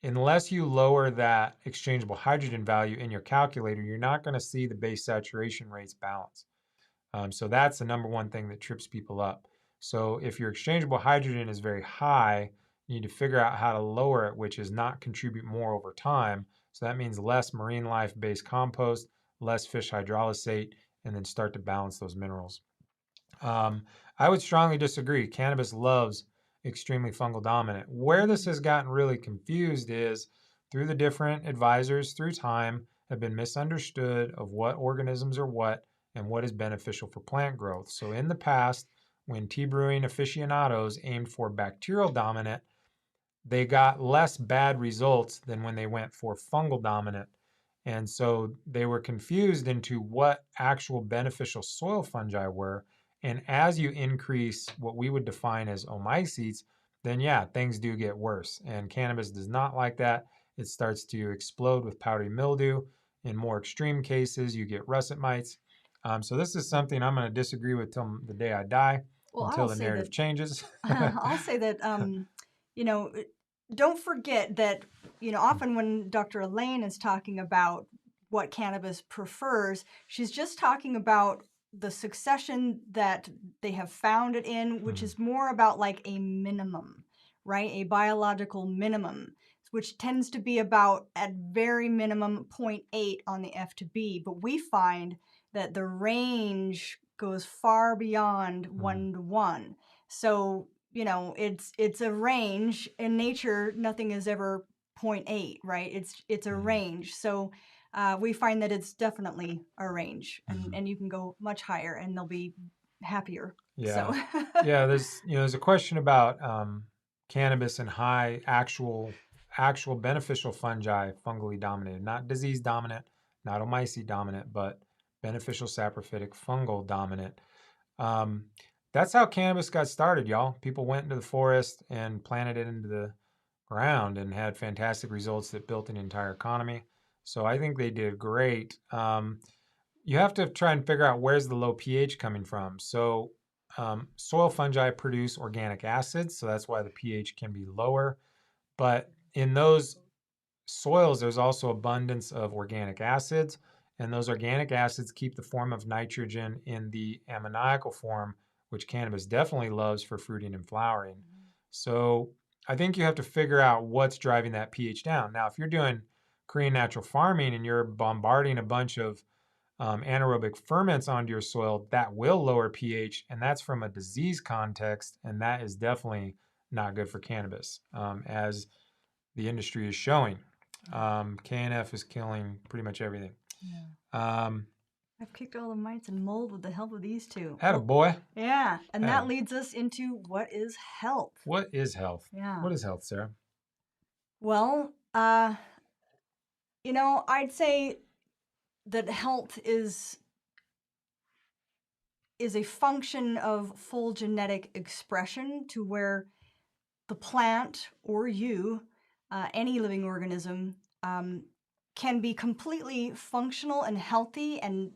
unless you lower that exchangeable hydrogen value in your calculator, you're not going to see the base saturation rates balance. So that's the number one thing that trips people up. So if your exchangeable hydrogen is very high, you need to figure out how to lower it, which is not contribute more over time. So that means less marine life based compost, less fish hydrolysate, and then start to balance those minerals. Um, I would strongly disagree. Cannabis loves extremely fungal dominant. Where this has gotten really confused is through the different advisors through time have been misunderstood of what organisms are what and what is beneficial for plant growth. So in the past, when tea brewing aficionados aimed for bacterial dominant, they got less bad results than when they went for fungal dominant. And so they were confused into what actual beneficial soil fungi were. And as you increase what we would define as omycetes, then yeah, things do get worse. And cannabis does not like that. It starts to explode with powdery mildew. In more extreme cases, you get russet mites. So this is something I'm going to disagree with till the day I die, Well, until I'll the say narrative that changes. I'll say that you know, don't forget that often when Dr. Elaine is talking about what cannabis prefers, she's just talking about the succession that they have found it in, which is more about like a minimum, right? A biological minimum, which tends to be about at very minimum zero 0.8 on the F to B. But we find that the range goes far beyond 1 to 1. So, it's a range. In nature, nothing is ever 0.8, right? It's a range. So we find that it's definitely a range, and you can go much higher and they'll be happier. Yeah, So yeah. There's a question about cannabis and high actual beneficial fungi, fungally dominated, not disease dominant, not omycete dominant, but beneficial saprophytic fungal dominant. Um, that's how cannabis got started, y'all. People went into the forest and planted it into the ground and had fantastic results that built an entire economy. So I think they did great. You have to try and figure out where's the low pH coming from. So soil fungi produce organic acids, so that's why the pH can be lower. But in those soils, there's also abundance of organic acids, and those organic acids keep the form of nitrogen in the ammoniacal form, which cannabis definitely loves for fruiting and flowering. So I think you have to figure out what's driving that pH down. Now, if you're doing Korean natural farming and you're bombarding a bunch of anaerobic ferments onto your soil, that will lower pH, and that's from a disease context, and that is definitely not good for cannabis, as the industry is showing. KNF is killing pretty much everything. yeah. I've kicked all the mites and mold with the help of these two. Had a boy. Yeah, and that leads us into what is health. What is health? Yeah. What is health, Sarah? Well, I'd say that health is a function of full genetic expression, to where the plant or you, any living organism, can be completely functional and healthy and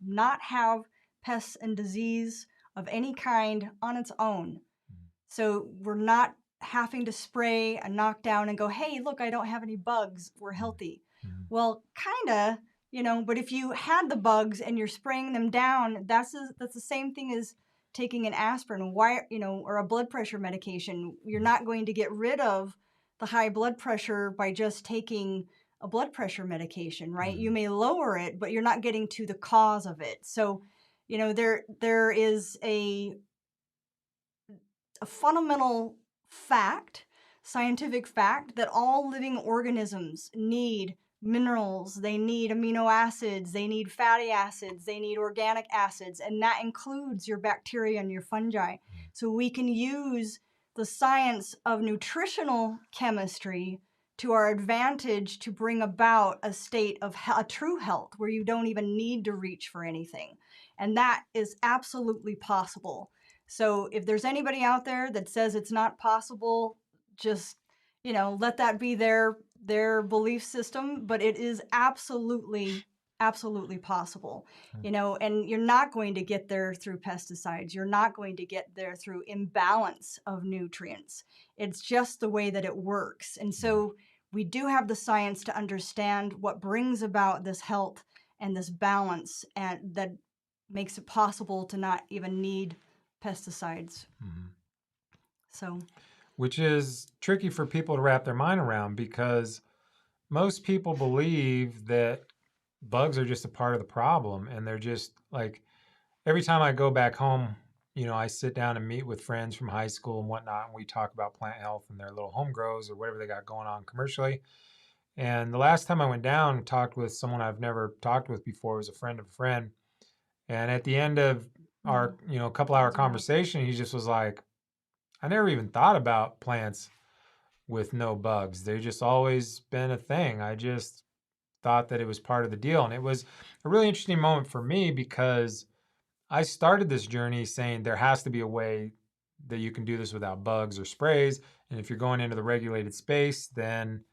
not have pests and disease of any kind on its own. So we're not having to spray and knock down and go, hey, look, I don't have any bugs. We're healthy. Well, kinda, But if you had the bugs and you're spraying them down, that's the same thing as taking an aspirin, or a blood pressure medication. You're Mhm. not going to get rid of the high blood pressure by just taking a blood pressure medication, right? You Mhm. may lower it, but you're not getting to the cause of it. So, there is a fundamental fact, scientific fact, that all living organisms need minerals, they need amino acids, they need fatty acids, they need organic acids, and that includes your bacteria and your fungi. So we can use the science of nutritional chemistry to our advantage to bring about a state of a true health where you don't even need to reach for anything. And that is absolutely possible. So if there's anybody out there that says it's not possible, just let that be their belief system, but it is absolutely possible. And you're not going to get there through pesticides. You're not going to get there through imbalance of nutrients. It's just the way that it works. And Mhm. so we do have the science to understand what brings about this health and this balance, and that makes it possible to not even need pesticides. Mhm. So, Which is tricky for people to wrap their mind around because most people believe that bugs are just a part of the problem, and they're just like every time I go back home, I sit down and meet with friends from high school and whatnot, and we talk about plant health and their little home grows or whatever they got going on commercially. And the last time I went down and talked with someone I've never talked with before, was a friend of a friend. And at the end of yeah, our, couple hour sounds about. conversation, he just was like, I never even thought about plants with no bugs. They've just always been a thing. I just thought that it was part of the deal. And it was a really interesting moment for me because I started this journey saying there has to be a way that you can do this without bugs or sprays. And if you're going into the regulated space, then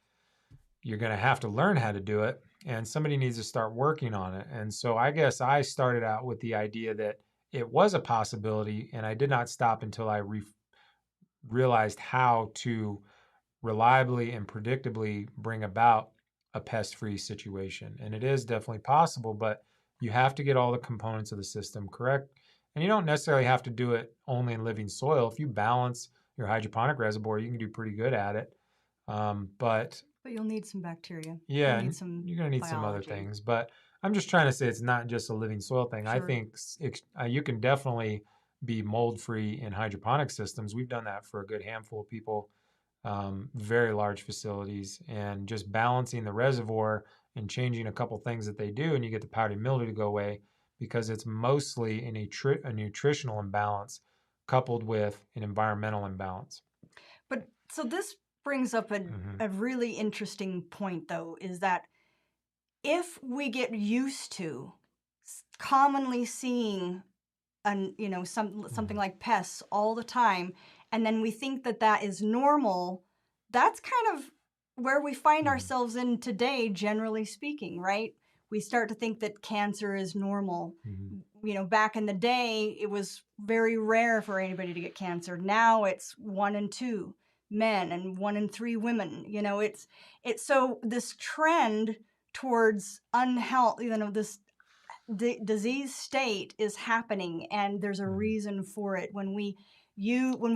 you're going to have to learn how to do it. And somebody needs to start working on it. And so I guess I started out with the idea that it was a possibility. And I did not stop until I realized how to reliably and predictably bring about a pest free situation. And it is definitely possible, but you have to get all the components of the system correct. And you don't necessarily have to do it only in living soil. If you balance your hydroponic reservoir, you can do pretty good at it. But But you'll need some bacteria. You'll yeah, need and some you're going to need some other biology. things. But I'm just trying to say it's not just a living soil thing. I Sure. think you can definitely be mold free in hydroponic systems. We've done that for a good handful of people, very large facilities, and just balancing the reservoir and changing a couple things that they do, and you get the powdery mildew to go away because it's mostly a nutritional imbalance coupled with an environmental imbalance. But so this brings up Hmm. a really interesting point, though, is that if we get used to commonly seeing something Hmm. like pests all the time, and then we think that that is normal, that's kind of where we find Hmm. ourselves in today, generally speaking, right? We start to think that cancer is normal. Hmm. Back in the day, it was very rare for anybody to get cancer. Now it's 1 in 2 men and 1 in 3 women. It's so this trend towards unhealth, this disease state is happening, and there's a Hmm. reason for it. When we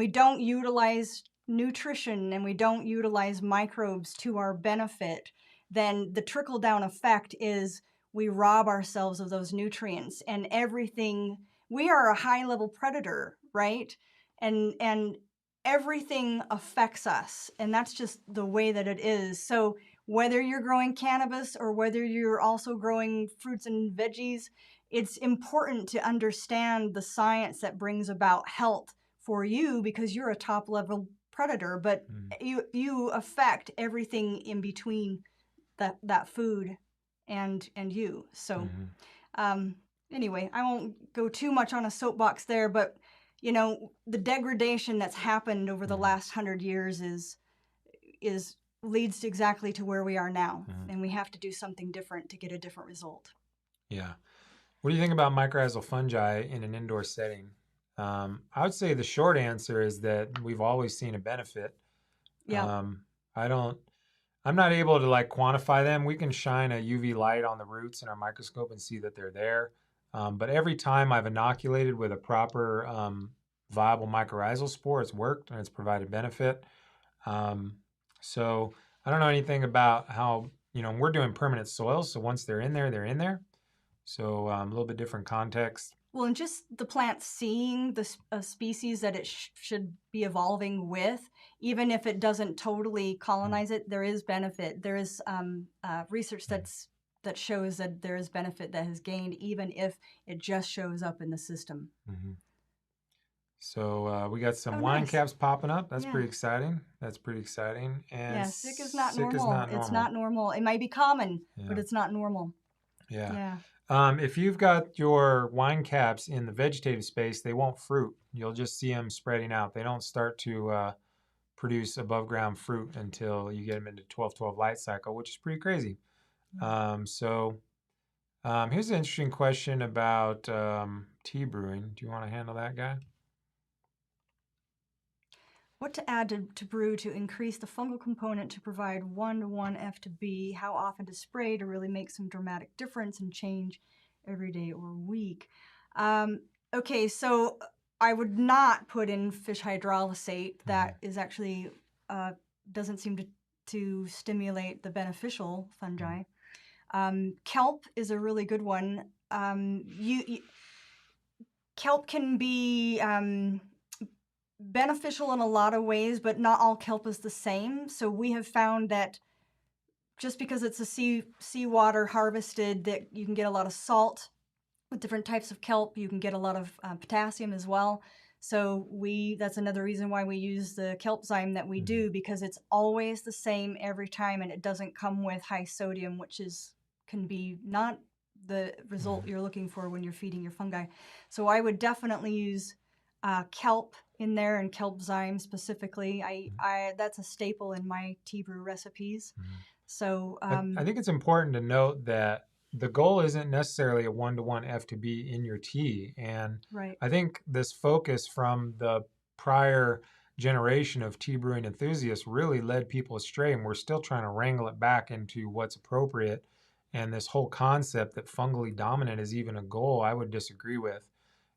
don't utilize nutrition and we don't utilize microbes to our benefit, then the trickle down effect is we rob ourselves of those nutrients, and everything. We are a high level predator, right? And everything affects us, and that's just the way that it is. So whether you're growing cannabis or whether you're also growing fruits and veggies, it's important to understand the science that brings about health for you, because you're a top level predator, but Hmm. you affect everything in between that food and you. So Hmm. um, anyway, I won't go too much on a soapbox there, but the degradation that's happened over the Hmm. last 100 years is leads exactly to where we are now, Hmm. and we have to do something different to get a different result. Yeah. What do you think about mycorrhizal fungi in an indoor setting? I would say the short answer is that we've always seen a benefit. Yeah. Um, I don't. I'm not able to like quantify them. We can shine a UV light on the roots in our microscope and see that they're there. But every time I've inoculated with a proper viable mycorrhizal spore, it's worked and it's provided benefit. Um, so I don't know anything about how, we're doing permanent soils. So once they're in there, they're in there. So a little bit different context. Well, and just the plant seeing the species that it should be evolving with, even if it doesn't totally colonize it, there is benefit. There is research that shows that there is benefit that has gained, even if it just shows up in the system. Mm-hmm. So we got some Oh, wine nice. caps popping up. That's Yeah. pretty exciting. That's pretty exciting. And Yeah, sick is not sick is normal. not It's normal. not normal. It might be common, but Yeah. it's not normal. Yeah. Yeah. If you've got your wine caps in the vegetative space, they won't fruit. You'll just see them spreading out. They don't start to produce above ground fruit until you get them into 12-12 light cycle, which is pretty crazy. Here's an interesting question about tea brewing. Do you want to handle that, guy? What to add to brew to increase the fungal component to provide 1:1 F to B? How often to spray to really make some dramatic difference and change every day or week? Okay, so I would not put in fish hydrolysate. That is actually doesn't seem to stimulate the beneficial fungi. Kelp is a really good one. Kelp can be beneficial in a lot of ways, but not all kelp is the same. So we have found that just because it's a seawater harvested, that you can get a lot of salt with different types of kelp. You can get a lot of potassium as well. So that's another reason why we use the kelp zyme that we do, because it's always the same every time, and it doesn't come with high sodium, which can be not the result you're looking for when you're feeding your fungi. So I would definitely use kelp in there, and kelp zyme specifically. That's a staple in my tea brew recipes. So I think it's important to note that the goal isn't necessarily a 1-to-1 F to B in your tea. And right. I think this focus from the prior generation of tea brewing enthusiasts really led people astray. And we're still trying to wrangle it back into what's appropriate. And this whole concept that fungally dominant is even a goal, I would disagree with.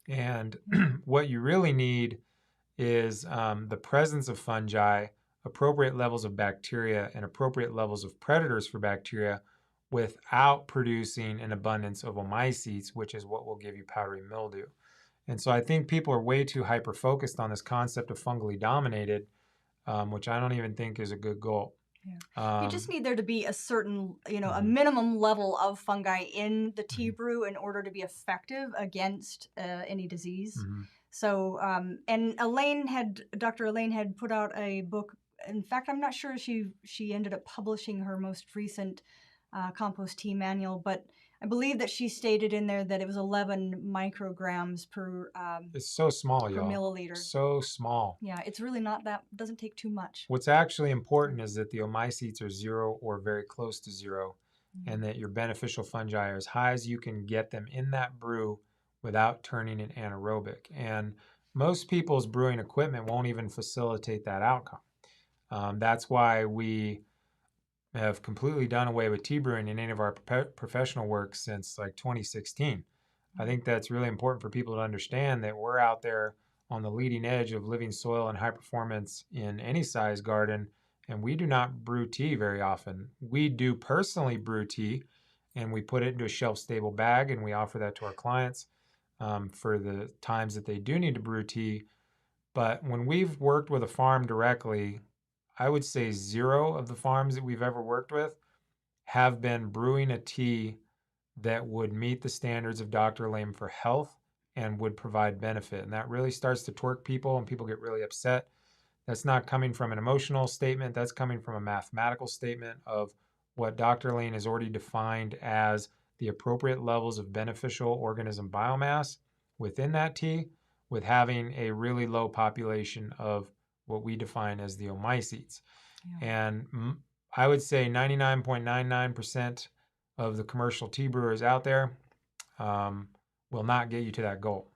And what you really need is the presence of fungi, appropriate levels of bacteria, and appropriate levels of predators for bacteria without producing an abundance of omycetes, which is what will give you powdery mildew. And so I think people are way too hyper focused on this concept of fungally dominated, which I don't even think is a good goal. You just need there to be a certain, a minimum level of fungi in the tea brew in order to be effective against any disease. So, and Dr. Elaine had put out a book. In fact, I'm not sure she ended up publishing her most recent compost tea manual, but I believe that she stated in there that it was 11 micrograms per it's so small, per y'all. milliliter. So small. Yeah, it's really not that, doesn't take too much. What's actually important is that the omycetes are 0 or very close to 0, and that your beneficial fungi are as high as you can get them in that brew without turning it anaerobic. And most people's brewing equipment won't even facilitate that outcome. That's why we have completely done away with tea brewing in any of our professional work since like 2016. I think that's really important for people to understand that we're out there on the leading edge of living soil and high performance in any size garden, and we do not brew tea very often. We do personally brew tea, and we put it into a shelf-stable bag, and we offer that to our clients for the times that they do need to brew tea. But when we've worked with a farm directly, I would say 0 of the farms that we've ever worked with have been brewing a tea that would meet the standards of Dr. Lame for health and would provide benefit. And that really starts to twerk people, and people get really upset. That's not coming from an emotional statement. That's coming from a mathematical statement of what Dr. Lane has already defined as the appropriate levels of beneficial organism biomass within that tea, with having a really low population of what we define as the omycetes. Yeah. And I would say 99.99% of the commercial tea brewers out there will not get you to that goal.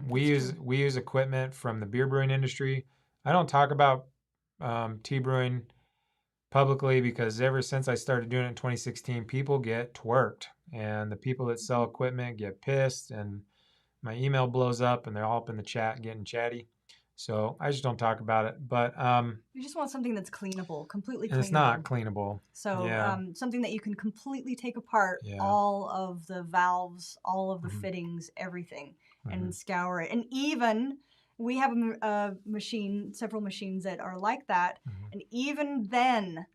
We use equipment from the beer brewing industry. I don't talk about tea brewing publicly because ever since I started doing it in 2016, people get twerked, and the people that sell Mhm. equipment get pissed, and my email blows up, and they're all up in the chat getting chatty. So I just don't talk about it. But You just want something that's cleanable, completely and it's not cleanable. cleanable. So Yeah, something that you can completely take apart yeah, all of the valves, all of the hmm fittings, everything, hmm and scour it. And even we have a machine, several machines that are like that. hmm And even then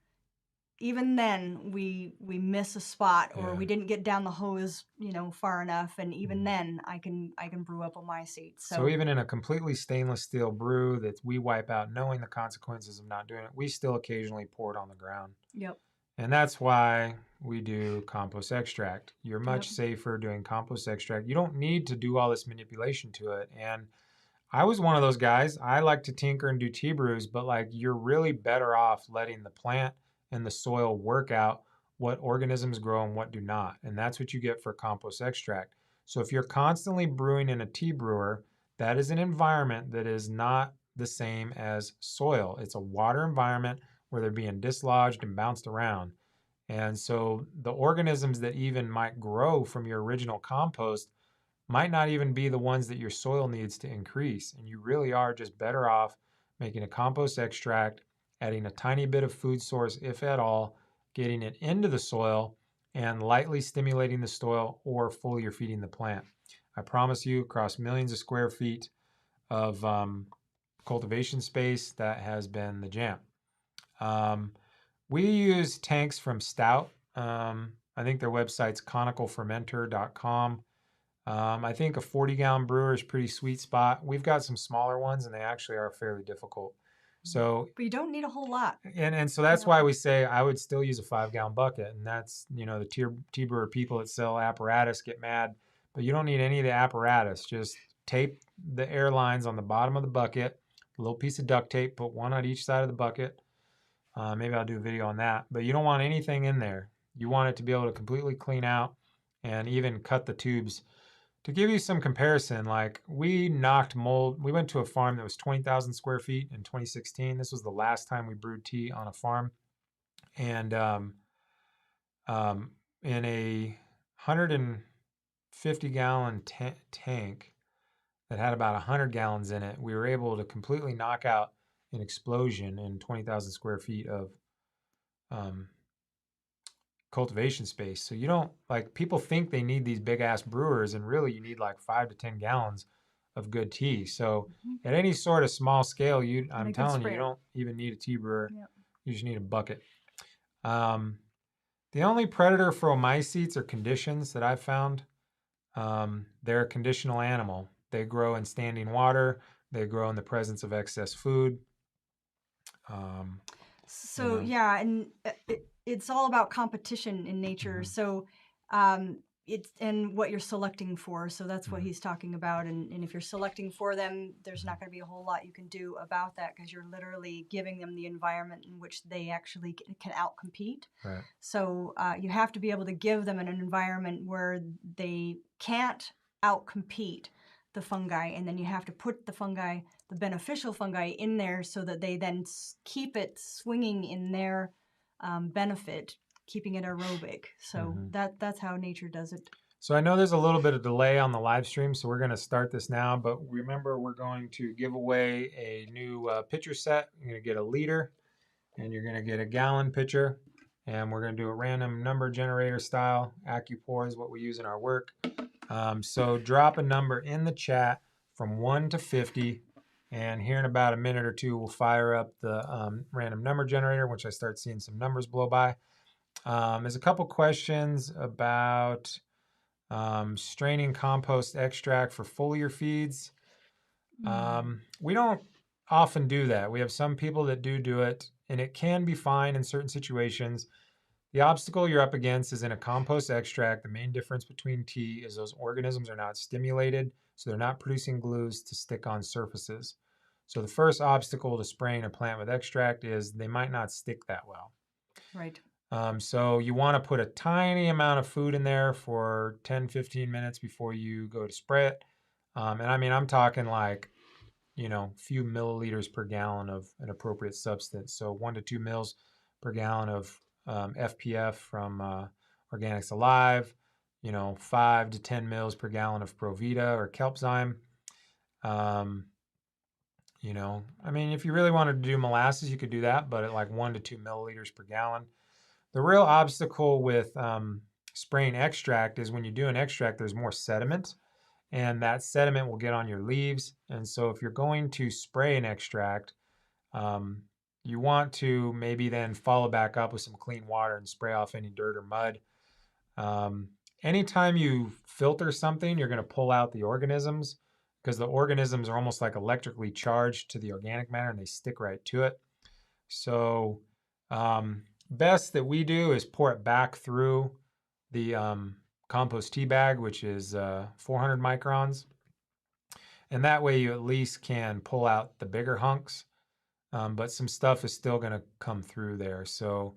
we miss a spot or yeah. we didn't get down the hose, far enough. And even hmm then I can brew up on my seat. So So even in a completely stainless steel brew that we wipe out knowing the consequences of not doing it, we still occasionally pour it on the ground. yep, And that's why we do compost extract. You're yep. much safer doing compost extract. You don't need to do all this manipulation to it. And I was one of those guys. I like to tinker and do tea brews, but like you're really better off letting the plant and the soil work out what organisms grow and what do not. And that's what you get for compost extract. So if you're constantly brewing in a tea brewer, that is an environment that is not the same as soil. It's a water environment where they're being dislodged and bounced around. And so the organisms that even might grow from your original compost might not even be the ones that your soil needs to increase. And you really are just better off making a compost extract, adding a tiny bit of food source, if at all, getting it into the soil, and lightly stimulating the soil or foliar feeding the plant. I promise you, across millions of square feet of cultivation space, that has been the jam. Um, we use tanks from Stout. I think their website's conicalfermenter.com. I think a 40-gallon brewer is a pretty sweet spot. We've got some smaller ones, and they actually are fairly difficult. So, But you don't need a whole lot. and so that's Yep. why we say I would still use a 5-gallon bucket, and that's the tea brewer people that sell apparatus get mad, but you don't need any of the apparatus. Just tape the air lines on the bottom of the bucket, a little piece of duct tape, put one on each side of the bucket. Maybe I'll do a video on that, but you don't want anything in there. You want it to be able to completely clean out and even cut the tubes. To give you some comparison, like we knocked mold, we went to a farm that was 20,000 square feet in 2016. This was the last time we brewed tea on a farm. And um, in a 150-gallon tank that had about 100 gallons in it, we were able to completely knock out an explosion in 20,000 square feet of um, cultivation space. So you don't like people think they need these big ass brewers, and really you need like 5 to 10 gallons of good tea. So Mhm. at any sort of small scale, And I'm a good telling you, you sprayer. don't even need a tea brewer. Yep. You just need a bucket. Um, the only predator for oomycetes are conditions that I've found. They're a conditional animal. They grow in standing water. They grow in the presence of excess food. Um, you So know. yeah, and it's all about competition in nature. hmm So it's and what you're selecting for. So that's what hmm he's talking about. And if you're selecting for them, there's hmm not going to be a whole lot you can do about that because you're literally giving them the environment in which they actually can outcompete. Right. So you have to be able to give them an environment where they can't outcompete the fungi, and then you have to put the beneficial fungi, in there so that they then keep it swinging in their benefit, keeping it aerobic. So hmm that's how nature does it. So I know there's a little bit of delay on the live stream, so we're going to start this now. But remember, we're going to give away a new pitcher set. You're going to get a liter, and you're going to get a gallon pitcher, and we're going to do a random number generator style. AccuPour is what we use in our work. So drop a number in the chat from 1 to 50, and here in about a minute or two, we'll fire up the random number generator, which I start seeing some numbers blow by. There's a couple questions about straining compost extract for foliar feeds. We don't often do that. We have some people that do it, and it can be fine in certain situations. The obstacle you're up against is in a compost extract. The main difference between tea is those organisms are not stimulated, so they're not producing glues to stick on surfaces. So the first obstacle to spraying a plant with extract is they might not stick that well. Right. So you want to put a tiny amount of food in there for 10, 15 minutes before you go to spray it. And I mean, I'm talking like, few milliliters per gallon of an appropriate substance. So 1 to 2 mils per gallon of FPF from Organics Alive, 5 to 10 mils per gallon of Provita or Kelpzyme. I mean, if you really wanted to do molasses, you could do that, but at like 1 to 2 milliliters per gallon. The real obstacle with spraying extract is when you do an extract, there's more sediment, and that sediment will get on your leaves. And so if you're going to spray an extract, you want to maybe then follow back up with some clean water and spray off any dirt or mud. Anytime you filter something, you're going to pull out the organisms, because the organisms are almost like electrically charged to the organic matter and they stick right to it. So best that we do is pour it back through the compost tea bag, which is 400 microns. And that way you at least can pull out the bigger hunks, but some stuff is still going to come through there. So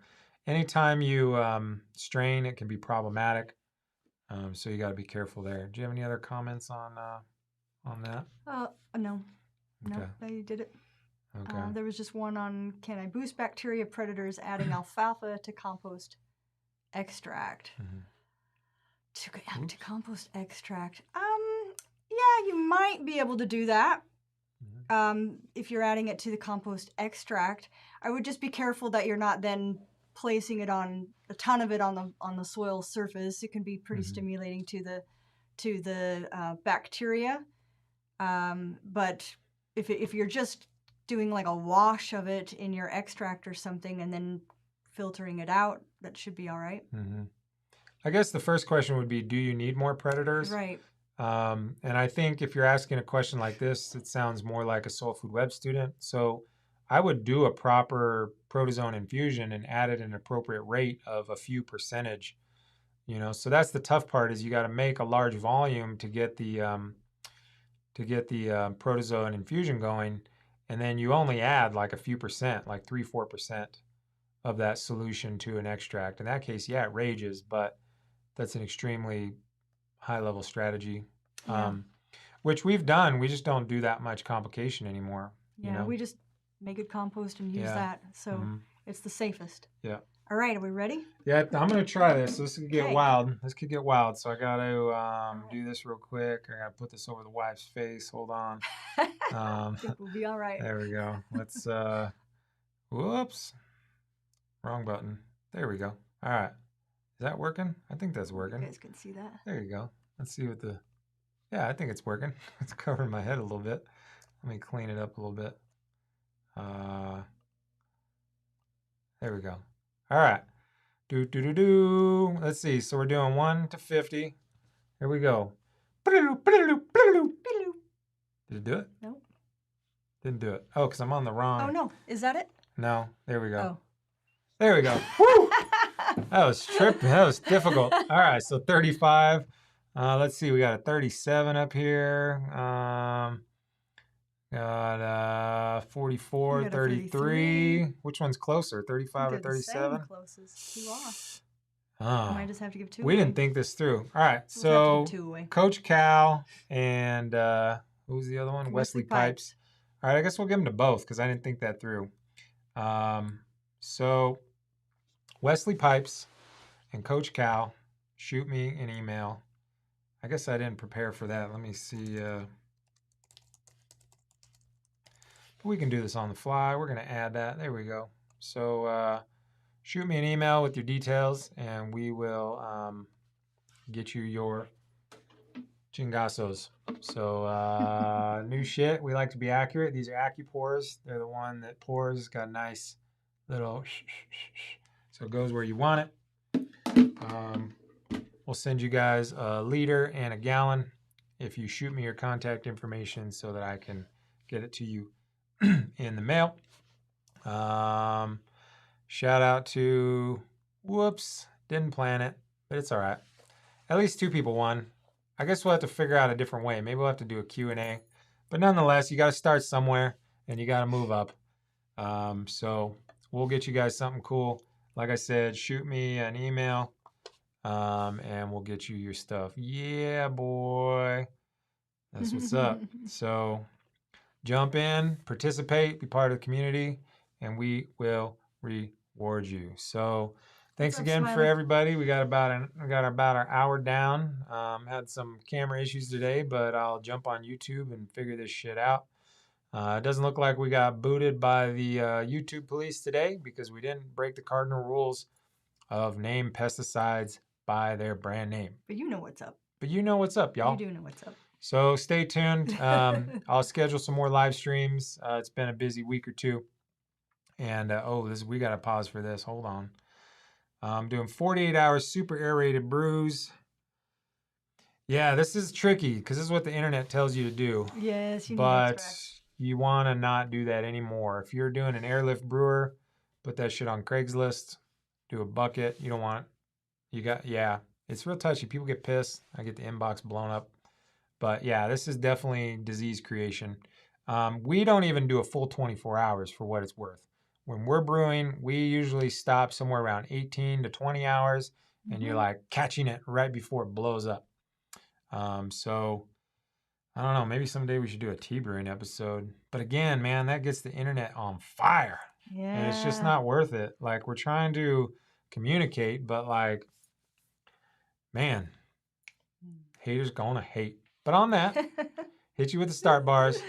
anytime you strain, it can be problematic. So you got to be careful there. Do you have any other comments on that? No. Okay. No, you did it. Okay. There was just one on, can I boost bacteria predators adding alfalfa to compost extract? To compost extract. Yeah, you might be able to do that. If you're adding it to the compost extract, I would just be careful that you're not then placing it on a ton of it on the soil surface. It can be pretty stimulating to the bacteria. But if you're just doing like a wash of it in your extract or something and then filtering it out, that should be all right. I guess the first question would be, do you need more predators? Right. And I think if you're asking a question like this, it sounds more like a soil food web student. So I would do a proper protozoan infusion and add it at an appropriate rate of a few percentage. So that's the tough part, is you got to make a large volume to get the protozoan infusion going, and then you only add like a few percent, like 3-4% of that solution to an extract. In that case, yeah, it rages, but that's an extremely high level strategy, which we've done. We just don't do that much complication anymore. Yeah, we just make good compost and use that. So it's the safest. Yeah. All right, are we ready? Yeah, I'm going to try this. This could get wild. This could get wild. So I got to do this real quick. I got to put this over the wife's face. Hold on. I think we'll be all right. There we go. Let's, whoops. Wrong button. There we go. All right. Is that working? I think that's working. You guys can see that. There you go. Let's see what yeah, I think it's working. It's covering my head a little bit. Let me clean it up a little bit. There we go. All right. Let's see. So we're doing 1 to 50. Here we go. Did it do it? Nope. Didn't do it. Oh, because I'm on the wrong. Oh, no. Is that it? No. There we go. Oh. There we go. Woo! That was tripping. That was difficult. All right. So 35. Let's see. We got a 37 up here. Got 44, 33. Which one's closer, 35 or 37? Closest. 2 off. Oh, I might just have to give 2 we away. didn't think this through. All right, We'll so have to give 2 away. Coach Cal and who was the other one? Wesley Pipes. All right, I guess we'll give them to both because I didn't think that through. So Wesley Pipes and Coach Cal, shoot me an email. I guess I didn't prepare for that. Let me see. We can do this on the fly. We're going to add that. There we go. So shoot me an email with your details, and we will get you your chingasos. So new shit. We like to be accurate. These are AccuPours. They're the one that pours. Got a nice little so it goes where you want it. We'll send you guys a liter and a gallon if you shoot me your contact information so that I can get it to you in the mail. Shout out to, whoops, didn't plan it, but it's all right. At least 2 people won. I guess we'll have to figure out a different way. Maybe we'll have to do a Q&A. But nonetheless, you got to start somewhere and you got to move up. So we'll get you guys something cool. Like I said, shoot me an email and we'll get you your stuff. Yeah, boy. That's what's up. So jump in, participate, be part of the community, and we will reward towards you. So What's thanks up, again for Smiley? everybody. We got about our hour down. Had some camera issues today, but I'll jump on YouTube and figure this shit out. It doesn't look like we got booted by the YouTube police today because we didn't break the cardinal rules of name pesticides by their brand name. But you know what's up. But you know what's up, You y'all. do know what's up. So stay tuned. I'll schedule some more live streams. It's been a busy week or two. And we got to pause for this. Hold on. I'm doing 48 hours super aerated brews. Yeah, this is tricky because this is what the internet tells you to do. Yes, you need But extracts. you want to not do that anymore. If you're doing an airlift brewer, put that shit on Craigslist. Do a bucket. You don't want. Yeah. It's real touchy. People get pissed. I get the inbox blown up. But yeah, this is definitely disease creation. We don't even do a full 24 hours for what it's worth. When we're brewing, we usually stop somewhere around 18 to 20 hours, and you're like catching it right before it blows up. So I don't know. Maybe someday we should do a Tbrewing episode. But again, man, that gets the internet on fire, and it's just Yeah. not worth it. Like we're trying to communicate, but like, man, haters gonna hate. But on that, hit you with the start bars.